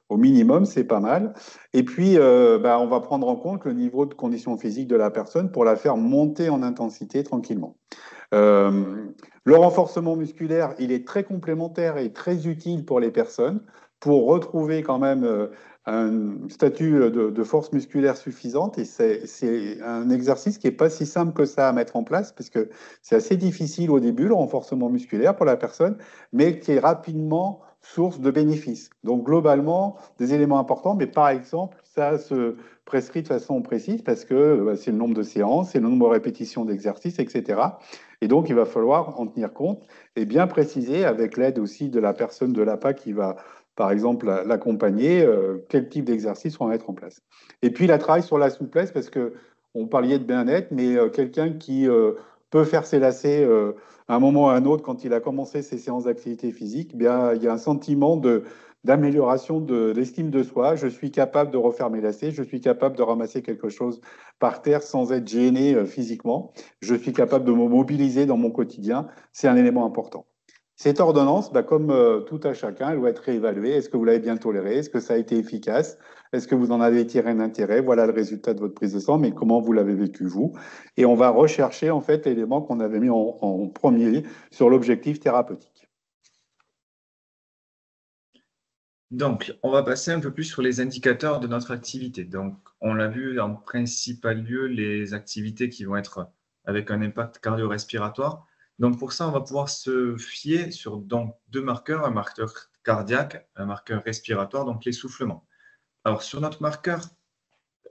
au minimum, c'est pas mal. Et puis, bah, on va prendre en compte le niveau de condition physique de la personne pour la faire monter en intensité tranquillement. Le renforcement musculaire, il est très complémentaire et très utile pour les personnes pour retrouver quand même un statut de force musculaire suffisante. Et c'est un exercice qui n'est pas si simple que ça à mettre en place parce que c'est assez difficile au début, le renforcement musculaire pour la personne, mais qui est rapidement source de bénéfices. Donc globalement, des éléments importants, mais par exemple, ça se prescrit de façon précise parce que bah, c'est le nombre de séances, c'est le nombre de répétitions d'exercices, etc. Et donc, il va falloir en tenir compte et bien préciser, avec l'aide aussi de la personne de l'APA qui va, par exemple, l'accompagner, quel type d'exercice on va mettre en place. Et puis, la travail sur la souplesse, parce que on parlait de bien-être, mais quelqu'un qui peut faire ses lacets à un moment ou à un autre quand il a commencé ses séances d'activité physique, bien, il y a un sentiment d'amélioration de l'estime de soi. Je suis capable de refaire mes lacets, je suis capable de ramasser quelque chose par terre sans être gêné physiquement. Je suis capable de me mobiliser dans mon quotidien. C'est un élément important. Cette ordonnance, bah, comme tout à chacun, elle doit être réévaluée. Est-ce que vous l'avez bien tolérée? Est-ce que ça a été efficace? Est-ce que vous en avez tiré un intérêt? Voilà le résultat de votre prise de sang, mais comment vous l'avez vécu, vous? Et on va rechercher en fait l'élément qu'on avait mis en premier sur l'objectif thérapeutique. Donc, on va passer un peu plus sur les indicateurs de notre activité. Donc, on l'a vu en principal lieu, les activités qui vont être avec un impact cardio-respiratoire. Donc, pour ça, on va pouvoir se fier sur donc, deux marqueurs, un marqueur cardiaque, un marqueur respiratoire, donc l'essoufflement. Alors, sur notre marqueur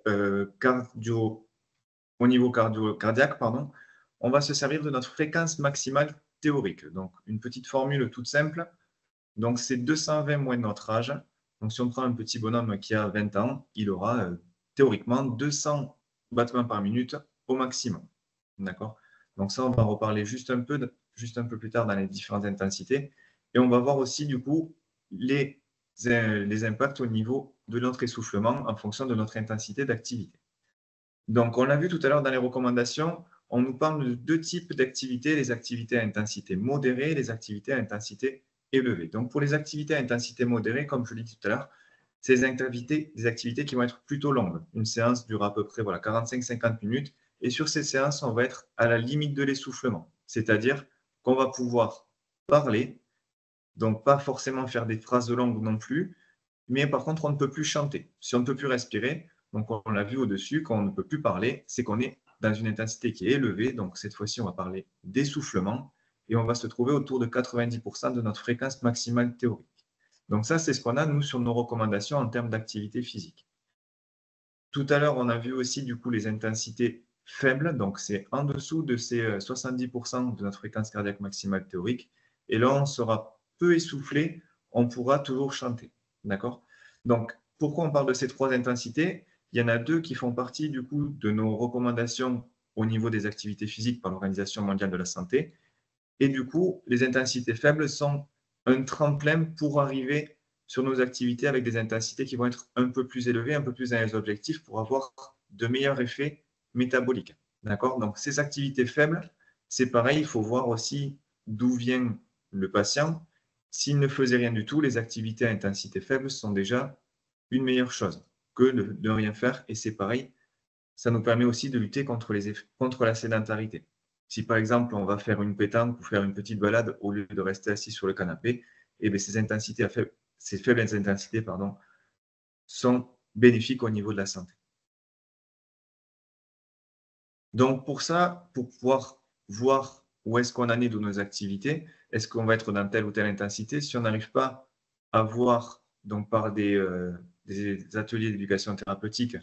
au niveau cardiaque, on va se servir de notre fréquence maximale théorique. Donc, une petite formule toute simple. Donc, c'est 220 moins notre âge. Donc, si on prend un petit bonhomme qui a 20 ans, il aura théoriquement 200 battements par minute au maximum. D'accord? Donc, ça, on va en reparler juste un peu plus tard dans les différentes intensités. Et on va voir aussi, du coup, les impacts au niveau de notre essoufflement en fonction de notre intensité d'activité. Donc, on l'a vu tout à l'heure dans les recommandations, on nous parle de deux types d'activités, les activités à intensité modérée et les activités à intensité élevée. Donc, pour les activités à intensité modérée, comme je l'ai dit tout à l'heure, c'est des activités qui vont être plutôt longues. Une séance dure à peu près 45-50 minutes. Et sur ces séances, on va être à la limite de l'essoufflement. C'est-à-dire qu'on va pouvoir parler, donc pas forcément faire des phrases longues non plus, mais par contre, on ne peut plus chanter. Si on ne peut plus respirer, donc on l'a vu au-dessus, quand on ne peut plus parler, c'est qu'on est dans une intensité qui est élevée. Donc cette fois-ci, on va parler d'essoufflement et on va se trouver autour de 90% de notre fréquence maximale théorique. Donc ça, c'est ce qu'on a, nous, sur nos recommandations en termes d'activité physique. Tout à l'heure, on a vu aussi, du coup, les intensités faibles. Donc, c'est en dessous de ces 70% de notre fréquence cardiaque maximale théorique. Et là, on sera peu essoufflé, on pourra toujours chanter. D'accord? Donc, pourquoi on parle de ces trois intensités? Il y en a deux qui font partie, du coup, de nos recommandations au niveau des activités physiques par l'Organisation mondiale de la santé. Et du coup, les intensités faibles sont un tremplin pour arriver sur nos activités avec des intensités qui vont être un peu plus élevées, un peu plus dans les objectifs pour avoir de meilleurs effets métaboliques. D'accord? Donc, ces activités faibles, c'est pareil, il faut voir aussi d'où vient le patient. S'il ne faisait rien du tout, les activités à intensité faible sont déjà une meilleure chose que de rien faire. Et c'est pareil, ça nous permet aussi de lutter contre la sédentarité. Si par exemple, on va faire une pétanque ou faire une petite balade au lieu de rester assis sur le canapé, et bien ces faibles intensités sont bénéfiques au niveau de la santé. Donc pour ça, pour pouvoir voir où est-ce qu'on en est de nos activités, est-ce qu'on va être dans telle ou telle intensité, si on n'arrive pas à voir donc par des ateliers d'éducation thérapeutique,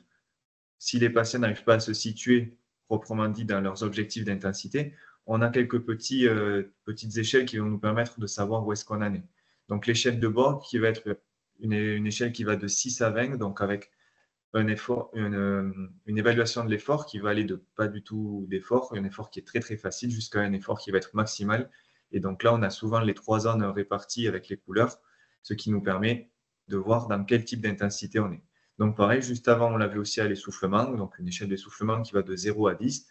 si les patients n'arrivent pas à se situer proprement dit dans leurs objectifs d'intensité, on a quelques petites échelles qui vont nous permettre de savoir où est-ce qu'on en est. Donc l'échelle de bord qui va être une échelle qui va de 6 à 20, donc avec un effort, une évaluation de l'effort qui va aller de pas du tout d'effort, un effort qui est très très facile jusqu'à un effort qui va être maximal. Et donc là, on a souvent les trois zones réparties avec les couleurs, ce qui nous permet de voir dans quel type d'intensité on est. Donc pareil, juste avant, on l'a vu aussi à l'essoufflement, donc une échelle d'essoufflement qui va de 0 à 10.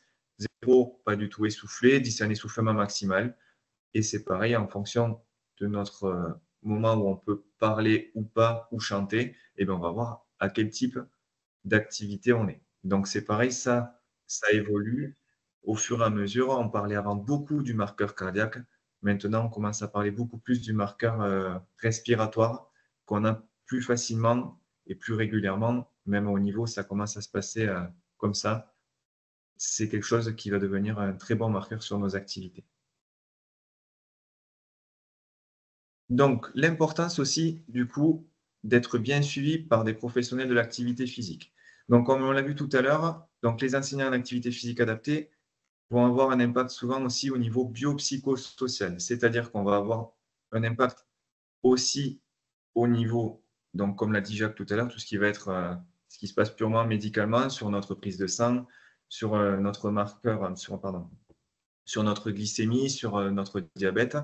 0, pas du tout essoufflé, 10, un essoufflement maximal. Et c'est pareil en fonction de notre moment où on peut parler ou pas, ou chanter, et bien on va voir à quel type d'activité on est. Donc c'est pareil, ça évolue au fur et à mesure. On parlait avant beaucoup du marqueur cardiaque. Maintenant, on commence à parler beaucoup plus du marqueur respiratoire qu'on a plus facilement et plus régulièrement, même au niveau, ça commence à se passer comme ça. C'est quelque chose qui va devenir un très bon marqueur sur nos activités. Donc, l'importance aussi, du coup, d'être bien suivi par des professionnels de l'activité physique. Donc, comme on l'a vu tout à l'heure, donc les enseignants en activité physique adaptée vont avoir un impact souvent aussi au niveau biopsychosocial, c'est-à-dire qu'on va avoir un impact aussi au niveau, donc comme l'a dit Jacques tout à l'heure, tout ce qui va être ce qui se passe purement médicalement sur notre prise de sang, sur notre marqueur, sur notre glycémie, sur notre diabète.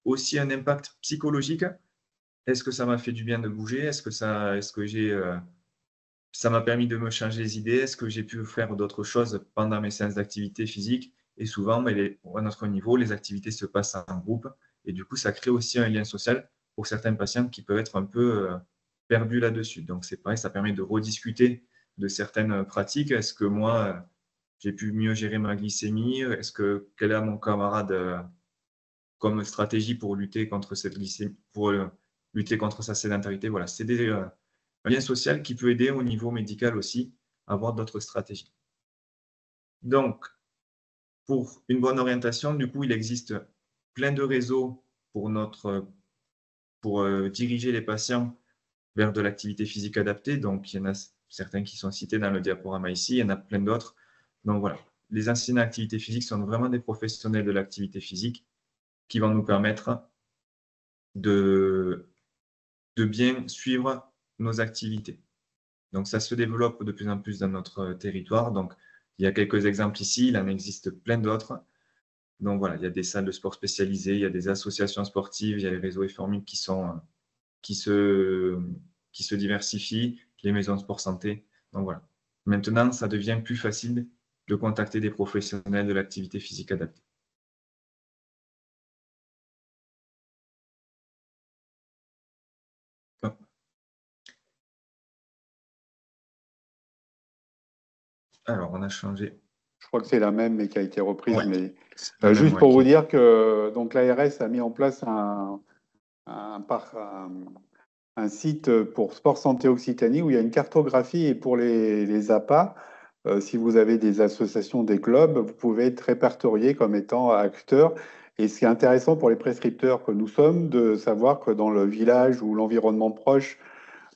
Aussi un impact psychologique. Est-ce que ça m'a fait du bien de bouger? Est-ce que ça m'a permis de me changer les idées? Est-ce que j'ai pu faire d'autres choses pendant mes séances d'activité physique? Et souvent, à notre niveau, les activités se passent en groupe. Et du coup, ça crée aussi un lien social pour certains patients qui peuvent être un peu perdus là-dessus. Donc, c'est pareil, ça permet de rediscuter de certaines pratiques. Est-ce que moi, j'ai pu mieux gérer ma glycémie? Quel est mon camarade comme stratégie pour lutter contre cette glycémie, pour lutter contre sa sédentarité? Voilà, c'est un lien social qui peut aider au niveau médical aussi à avoir d'autres stratégies. Donc, pour une bonne orientation, du coup, il existe plein de réseaux pour diriger les patients vers de l'activité physique adaptée. Donc, il y en a certains qui sont cités dans le diaporama ici, il y en a plein d'autres. Donc voilà, les enseignants d'activité physique sont vraiment des professionnels de l'activité physique qui vont nous permettre de bien suivre nos activités. Donc, ça se développe de plus en plus dans notre territoire. Donc, il y a quelques exemples ici, il en existe plein d'autres. Donc, voilà, il y a des salles de sport spécialisées, il y a des associations sportives, il y a les réseaux informiques qui se diversifient, les maisons de sport santé. Donc, voilà. Maintenant, ça devient plus facile de contacter des professionnels de l'activité physique adaptée. Alors, on a changé. Je crois que c'est la même, mais qui a été reprise. Ouais, mais juste pour vous dire que l'ARS a mis en place un site pour Sport Santé Occitanie où il y a une cartographie et pour les APA, si vous avez des associations, des clubs, vous pouvez être répertorié comme étant acteur. Et c'est intéressant pour les prescripteurs que nous sommes de savoir que dans le village ou l'environnement proche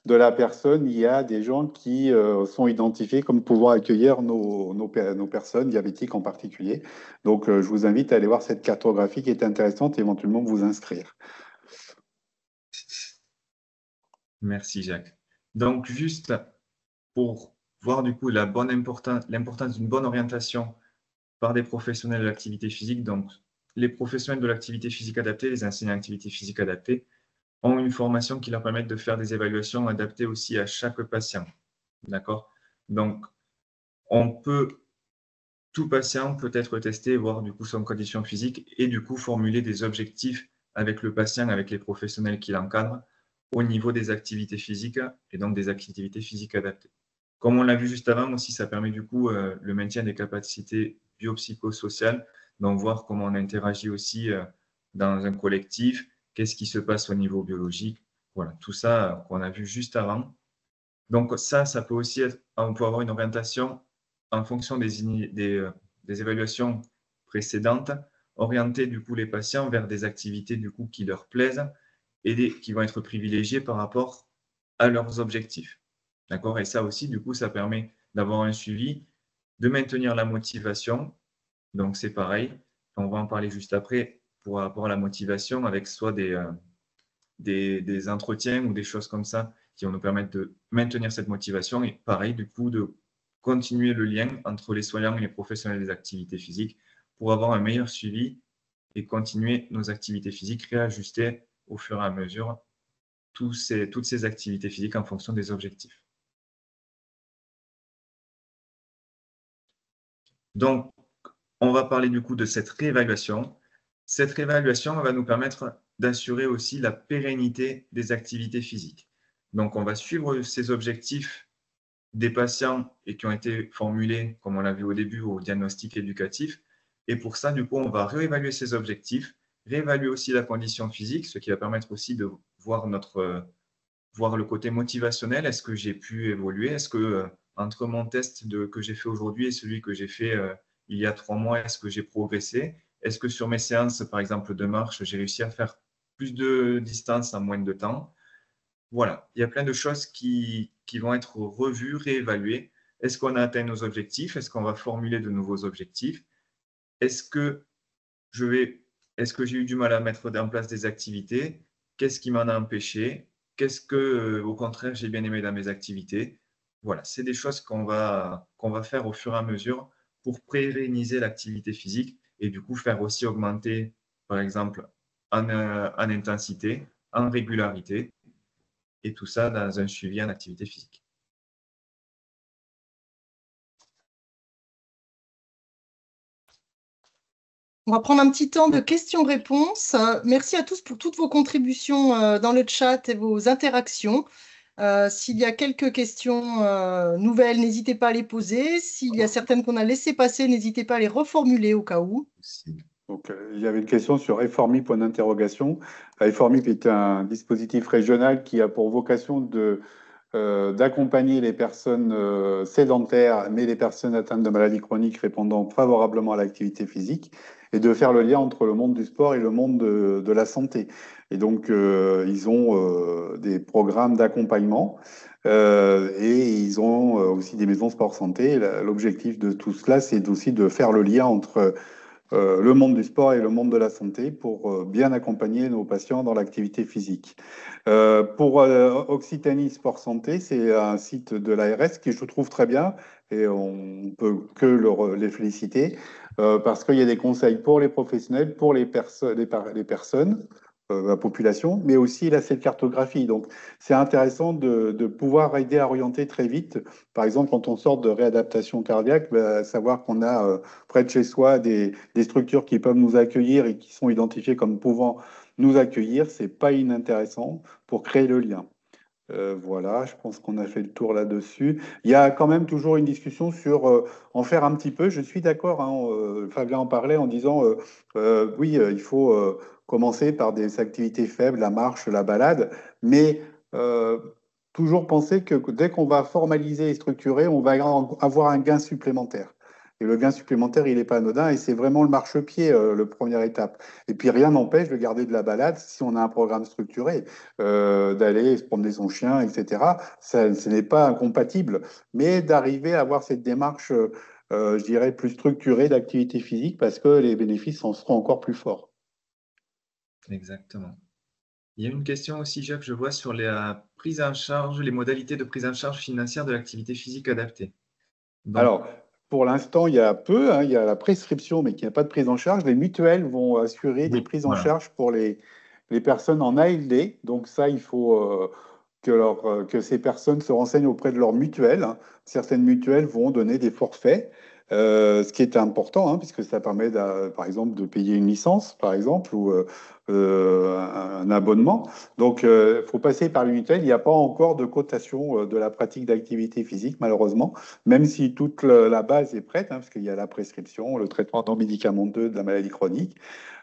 de la personne, il y a des gens qui sont identifiés comme pouvant accueillir nos personnes diabétiques en particulier. Donc, je vous invite à aller voir cette cartographie qui est intéressante et éventuellement vous inscrire. Merci Jacques. Donc juste pour voir du coup l'importance d'une bonne orientation par des professionnels de l'activité physique. Donc les professionnels de l'activité physique adaptée, les enseignants d'activité physique adaptée, ont une formation qui leur permet de faire des évaluations adaptées aussi à chaque patient. D'accord? Donc tout patient peut être testé, voir du coup son condition physique et du coup formuler des objectifs avec le patient, avec les professionnels qui l'encadrent au niveau des activités physiques et donc des activités physiques adaptées. Comme on l'a vu juste avant aussi, ça permet du coup le maintien des capacités biopsychosociales, donc voir comment on interagit aussi dans un collectif, qu'est-ce qui se passe au niveau biologique, voilà, tout ça qu'on a vu juste avant. Donc ça peut aussi être, on peut avoir une orientation en fonction des évaluations précédentes, orienter du coup les patients vers des activités du coup qui leur plaisent et qui vont être privilégiées par rapport à leurs objectifs. D'accord? Et ça aussi, du coup, ça permet d'avoir un suivi, de maintenir la motivation. Donc c'est pareil, on va en parler juste après pour rapport à la motivation avec soit des entretiens ou des choses comme ça qui vont nous permettre de maintenir cette motivation et pareil, du coup, de continuer le lien entre les soignants et les professionnels des activités physiques pour avoir un meilleur suivi et continuer nos activités physiques, réajuster au fur et à mesure toutes ces activités physiques en fonction des objectifs. Donc, on va parler du coup de cette réévaluation. Cette réévaluation va nous permettre d'assurer aussi la pérennité des activités physiques. Donc, on va suivre ces objectifs des patients et qui ont été formulés, comme on l'a vu au début, au diagnostic éducatif. Et pour ça, du coup, on va réévaluer ces objectifs, réévaluer aussi la condition physique, ce qui va permettre aussi de voir voir le côté motivationnel. Est-ce que j'ai pu évoluer? Est-ce que entre mon test que j'ai fait aujourd'hui et celui que j'ai fait il y a 3 mois, est-ce que j'ai progressé? Est-ce que sur mes séances, par exemple, de marche, j'ai réussi à faire plus de distance en moins de temps? Voilà, il y a plein de choses qui vont être revues, réévaluées. Est-ce qu'on a atteint nos objectifs? Est-ce qu'on va formuler de nouveaux objectifs? Est-ce que est-ce que j'ai eu du mal à mettre en place des activités? Qu'est-ce qui m'en a empêché? Qu'est-ce que, au contraire, j'ai bien aimé dans mes activités? Voilà, c'est des choses qu'on va faire au fur et à mesure pour pérenniser l'activité physique et du coup faire aussi augmenter, par exemple, en intensité, en régularité, et tout ça dans un suivi en activité physique. On va prendre un petit temps de questions-réponses. Merci à tous pour toutes vos contributions dans le chat et vos interactions. S'il y a quelques questions nouvelles, n'hésitez pas à les poser. S'il y a certaines qu'on a laissées passer, n'hésitez pas à les reformuler au cas où. Donc, il y avait une question sur Reformi, point d'interrogation. Reformi est un dispositif régional qui a pour vocation d'accompagner les personnes sédentaires, mais les personnes atteintes de maladies chroniques répondant favorablement à l'activité physique, et de faire le lien entre le monde du sport et le monde de la santé. Et donc, ils ont des programmes d'accompagnement et ils ont aussi des maisons sport santé. L'objectif de tout cela, c'est aussi de faire le lien entre le monde du sport et le monde de la santé pour bien accompagner nos patients dans l'activité physique. Pour Occitanie Sport Santé, c'est un site de l'ARS qui je trouve très bien et on peut que les féliciter parce qu'il y a des conseils pour les professionnels, pour les personnes, la population, mais aussi là c'est cartographie. Donc c'est intéressant de pouvoir aider à orienter très vite. Par exemple, quand on sort de réadaptation cardiaque, savoir qu'on a près de chez soi des structures qui peuvent nous accueillir et qui sont identifiées comme pouvant nous accueillir, c'est pas inintéressant pour créer le lien. Voilà, je pense qu'on a fait le tour là-dessus. Il y a quand même toujours une discussion sur en faire un petit peu. Je suis d'accord, hein, Fabien en parlait en disant oui, il faut commencer par des activités faibles, la marche, la balade, mais euh, toujours penser que dès qu'on va formaliser et structurer, on va avoir un gain supplémentaire. Et le gain supplémentaire, il n'est pas anodin et c'est vraiment le marchepied, le première étape. Et puis rien n'empêche de garder de la balade si on a un programme structuré, d'aller se promener son chien, etc. Ça, ce n'est pas incompatible, mais d'arriver à avoir cette démarche, je dirais, plus structurée d'activité physique parce que les bénéfices en seront encore plus forts. Exactement. Il y a une question aussi, Jacques, je vois sur la prise en charge, les modalités de prise en charge financière de l'activité physique adaptée. Donc, Alors, pour l'instant, il y a peu, hein, il y a la prescription, mais qu'il n'y a pas de prise en charge. Les mutuelles vont assurer des oui, prises en voilà. charge pour les personnes en ALD. Donc ça, il faut que ces personnes se renseignent auprès de leur mutuelle, hein. Certaines mutuelles vont donner des forfaits, ce qui est important, hein, puisque ça permet, par exemple, de payer une licence, par exemple, ou un abonnement. Donc, il faut passer par les mutuelles. Il n'y a pas encore de cotation de la pratique d'activité physique, malheureusement, même si toute la base est prête, hein, parce qu'il y a la prescription, le traitement non médicamenteux de la maladie chronique.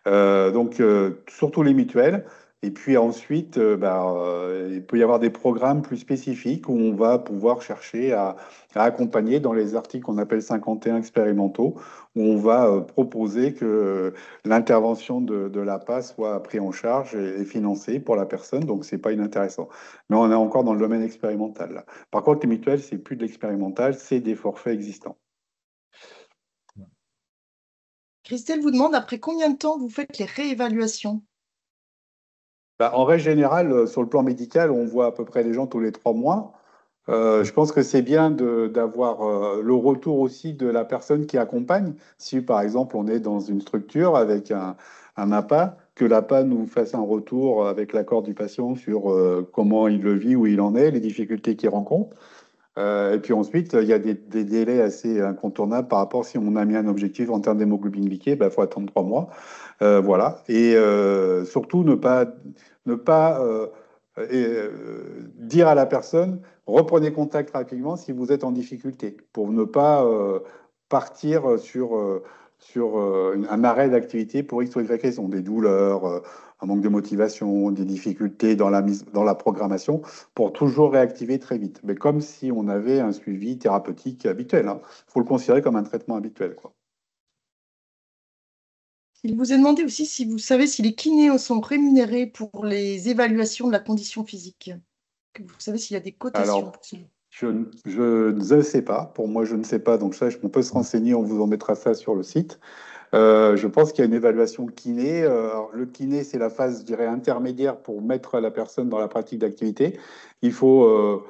Donc, surtout les mutuelles. Et puis ensuite, il peut y avoir des programmes plus spécifiques où on va pouvoir chercher à accompagner dans les articles qu'on appelle 51 expérimentaux, où on va proposer que l'intervention de l'APA soit prise en charge et financée pour la personne. Donc, c'est pas inintéressant. Mais on est encore dans le domaine expérimental, là. Par contre, les mutuelles, c'est plus de l'expérimental, c'est des forfaits existants. Christelle vous demande après combien de temps vous faites les réévaluations? En règle générale, sur le plan médical, on voit à peu près les gens tous les 3 mois. Je pense que c'est bien d'avoir le retour aussi de la personne qui accompagne. Si par exemple on est dans une structure avec un APA, que l'APA nous fasse un retour avec l'accord du patient sur comment il le vit, où il en est, les difficultés qu'il rencontre. Et puis ensuite, il y a des délais assez incontournables par rapport si on a mis un objectif en termes d'hémoglobine glyquée, il faut attendre 3 mois. Voilà. Et surtout, ne pas dire à la personne, reprenez contact rapidement si vous êtes en difficulté, pour ne pas partir sur un arrêt d'activité pour X ou Y raison, des douleurs, un manque de motivation, des difficultés dans la programmation, pour toujours réactiver très vite. Mais comme si on avait un suivi thérapeutique habituel, hein. Il faut le considérer comme un traitement habituel, quoi. Il vous est demandé aussi si vous savez si les kinés sont rémunérés pour les évaluations de la condition physique. Que vous savez s'il y a des cotations Alors, pour cela. je ne sais pas. Pour moi, je ne sais pas. Donc ça, on peut se renseigner. On vous en mettra ça sur le site. Je pense qu'il y a une évaluation kiné. Alors, le kiné, c'est la phase, je dirais, intermédiaire pour mettre la personne dans la pratique d'activité. Il faut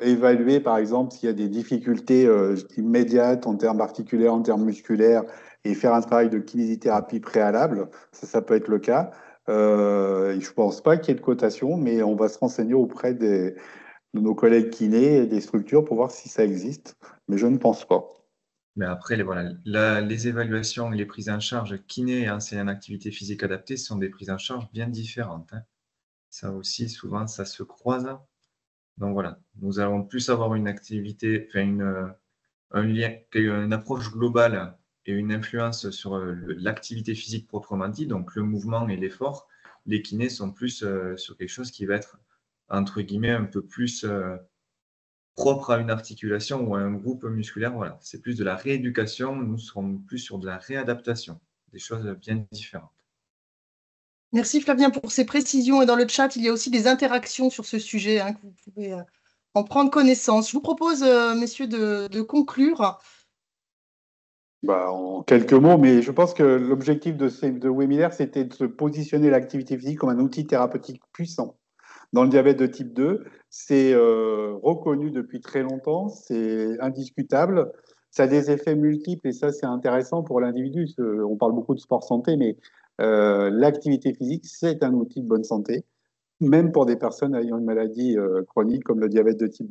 évaluer, par exemple, s'il y a des difficultés immédiates en termes articulaires, en termes musculaires, et faire un travail de kinésithérapie préalable. Ça peut être le cas. Je ne pense pas qu'il y ait de cotation, mais on va se renseigner auprès de nos collègues kinés et des structures pour voir si ça existe. Mais je ne pense pas. Mais après, voilà, les évaluations et les prises en charge kiné et enseignant en activité physique adaptée sont des prises en charge bien différentes, hein. Ça aussi, souvent, ça se croise. Donc voilà, nous allons plus avoir une activité, enfin un lien, une approche globale et une influence sur l'activité physique proprement dit, donc le mouvement et l'effort. Les kinés sont plus sur quelque chose qui va être, entre guillemets, un peu plus propre à une articulation ou à un groupe musculaire. Voilà, c'est plus de la rééducation, nous serons plus sur de la réadaptation, des choses bien différentes. Merci Flavien pour ces précisions. Et dans le chat, il y a aussi des interactions sur ce sujet, hein, que vous pouvez en prendre connaissance. Je vous propose, messieurs, de conclure. En quelques mots, mais je pense que l'objectif de ces deux webinaires, c'était de se positionner l'activité physique comme un outil thérapeutique puissant. Dans le diabète de type 2, c'est reconnu depuis très longtemps, c'est indiscutable. Ça a des effets multiples et ça, c'est intéressant pour l'individu. On parle beaucoup de sport santé, mais l'activité physique, c'est un outil de bonne santé, même pour des personnes ayant une maladie chronique comme le diabète de type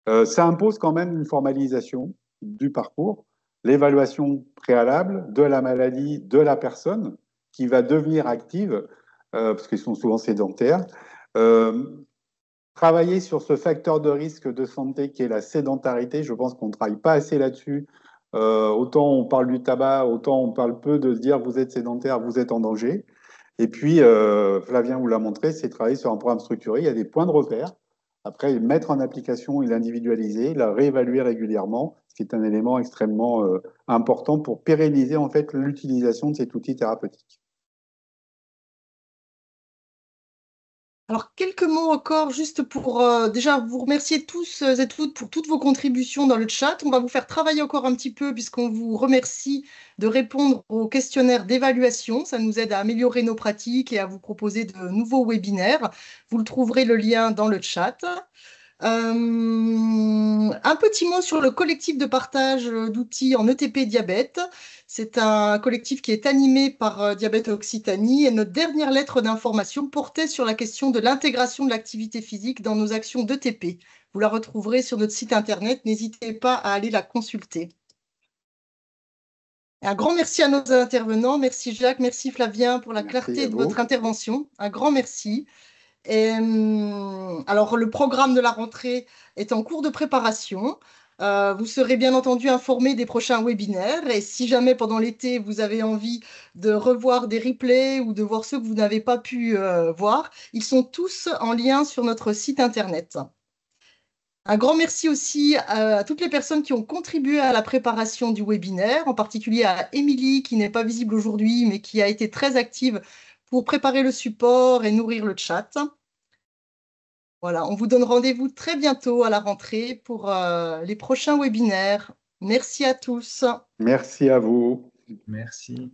2. Ça impose quand même une formalisation du parcours, l'évaluation préalable de la maladie de la personne qui va devenir active, parce qu'ils sont souvent sédentaires. Travailler sur ce facteur de risque de santé qui est la sédentarité. Je pense qu'on ne travaille pas assez là-dessus. Autant on parle du tabac, autant on parle peu de se dire vous êtes sédentaire, vous êtes en danger. Et puis, Flavien vous l'a montré, c'est travailler sur un programme structuré. Il y a des points de repère. Après, le mettre en application et l'individualiser, la réévaluer régulièrement, ce qui est un élément extrêmement important pour pérenniser en fait l'utilisation de cet outil thérapeutique. Alors, quelques mots encore, juste pour déjà vous remercier tous et toutes pour toutes vos contributions dans le chat. On va vous faire travailler encore un petit peu puisqu'on vous remercie de répondre au questionnaire d'évaluation. Ça nous aide à améliorer nos pratiques et à vous proposer de nouveaux webinaires. Vous le trouverez le lien dans le chat. Un petit mot sur le collectif de partage d'outils en ETP Diabète. C'est un collectif qui est animé par Diabète Occitanie et notre dernière lettre d'information portait sur la question de l'intégration de l'activité physique dans nos actions d'ETP. Vous la retrouverez sur notre site internet, n'hésitez pas à aller la consulter. Un grand merci à nos intervenants, merci Jacques, merci Flavien pour la clarté de votre intervention, un grand merci. Et, alors, le programme de la rentrée est en cours de préparation. Vous serez bien entendu informés des prochains webinaires. Et si jamais pendant l'été, vous avez envie de revoir des replays ou de voir ceux que vous n'avez pas pu voir, ils sont tous en lien sur notre site internet. Un grand merci aussi à toutes les personnes qui ont contribué à la préparation du webinaire, en particulier à Émilie, qui n'est pas visible aujourd'hui, mais qui a été très active pour préparer le support et nourrir le chat. Voilà, on vous donne rendez-vous très bientôt à la rentrée pour les prochains webinaires. Merci à tous. Merci à vous. Merci.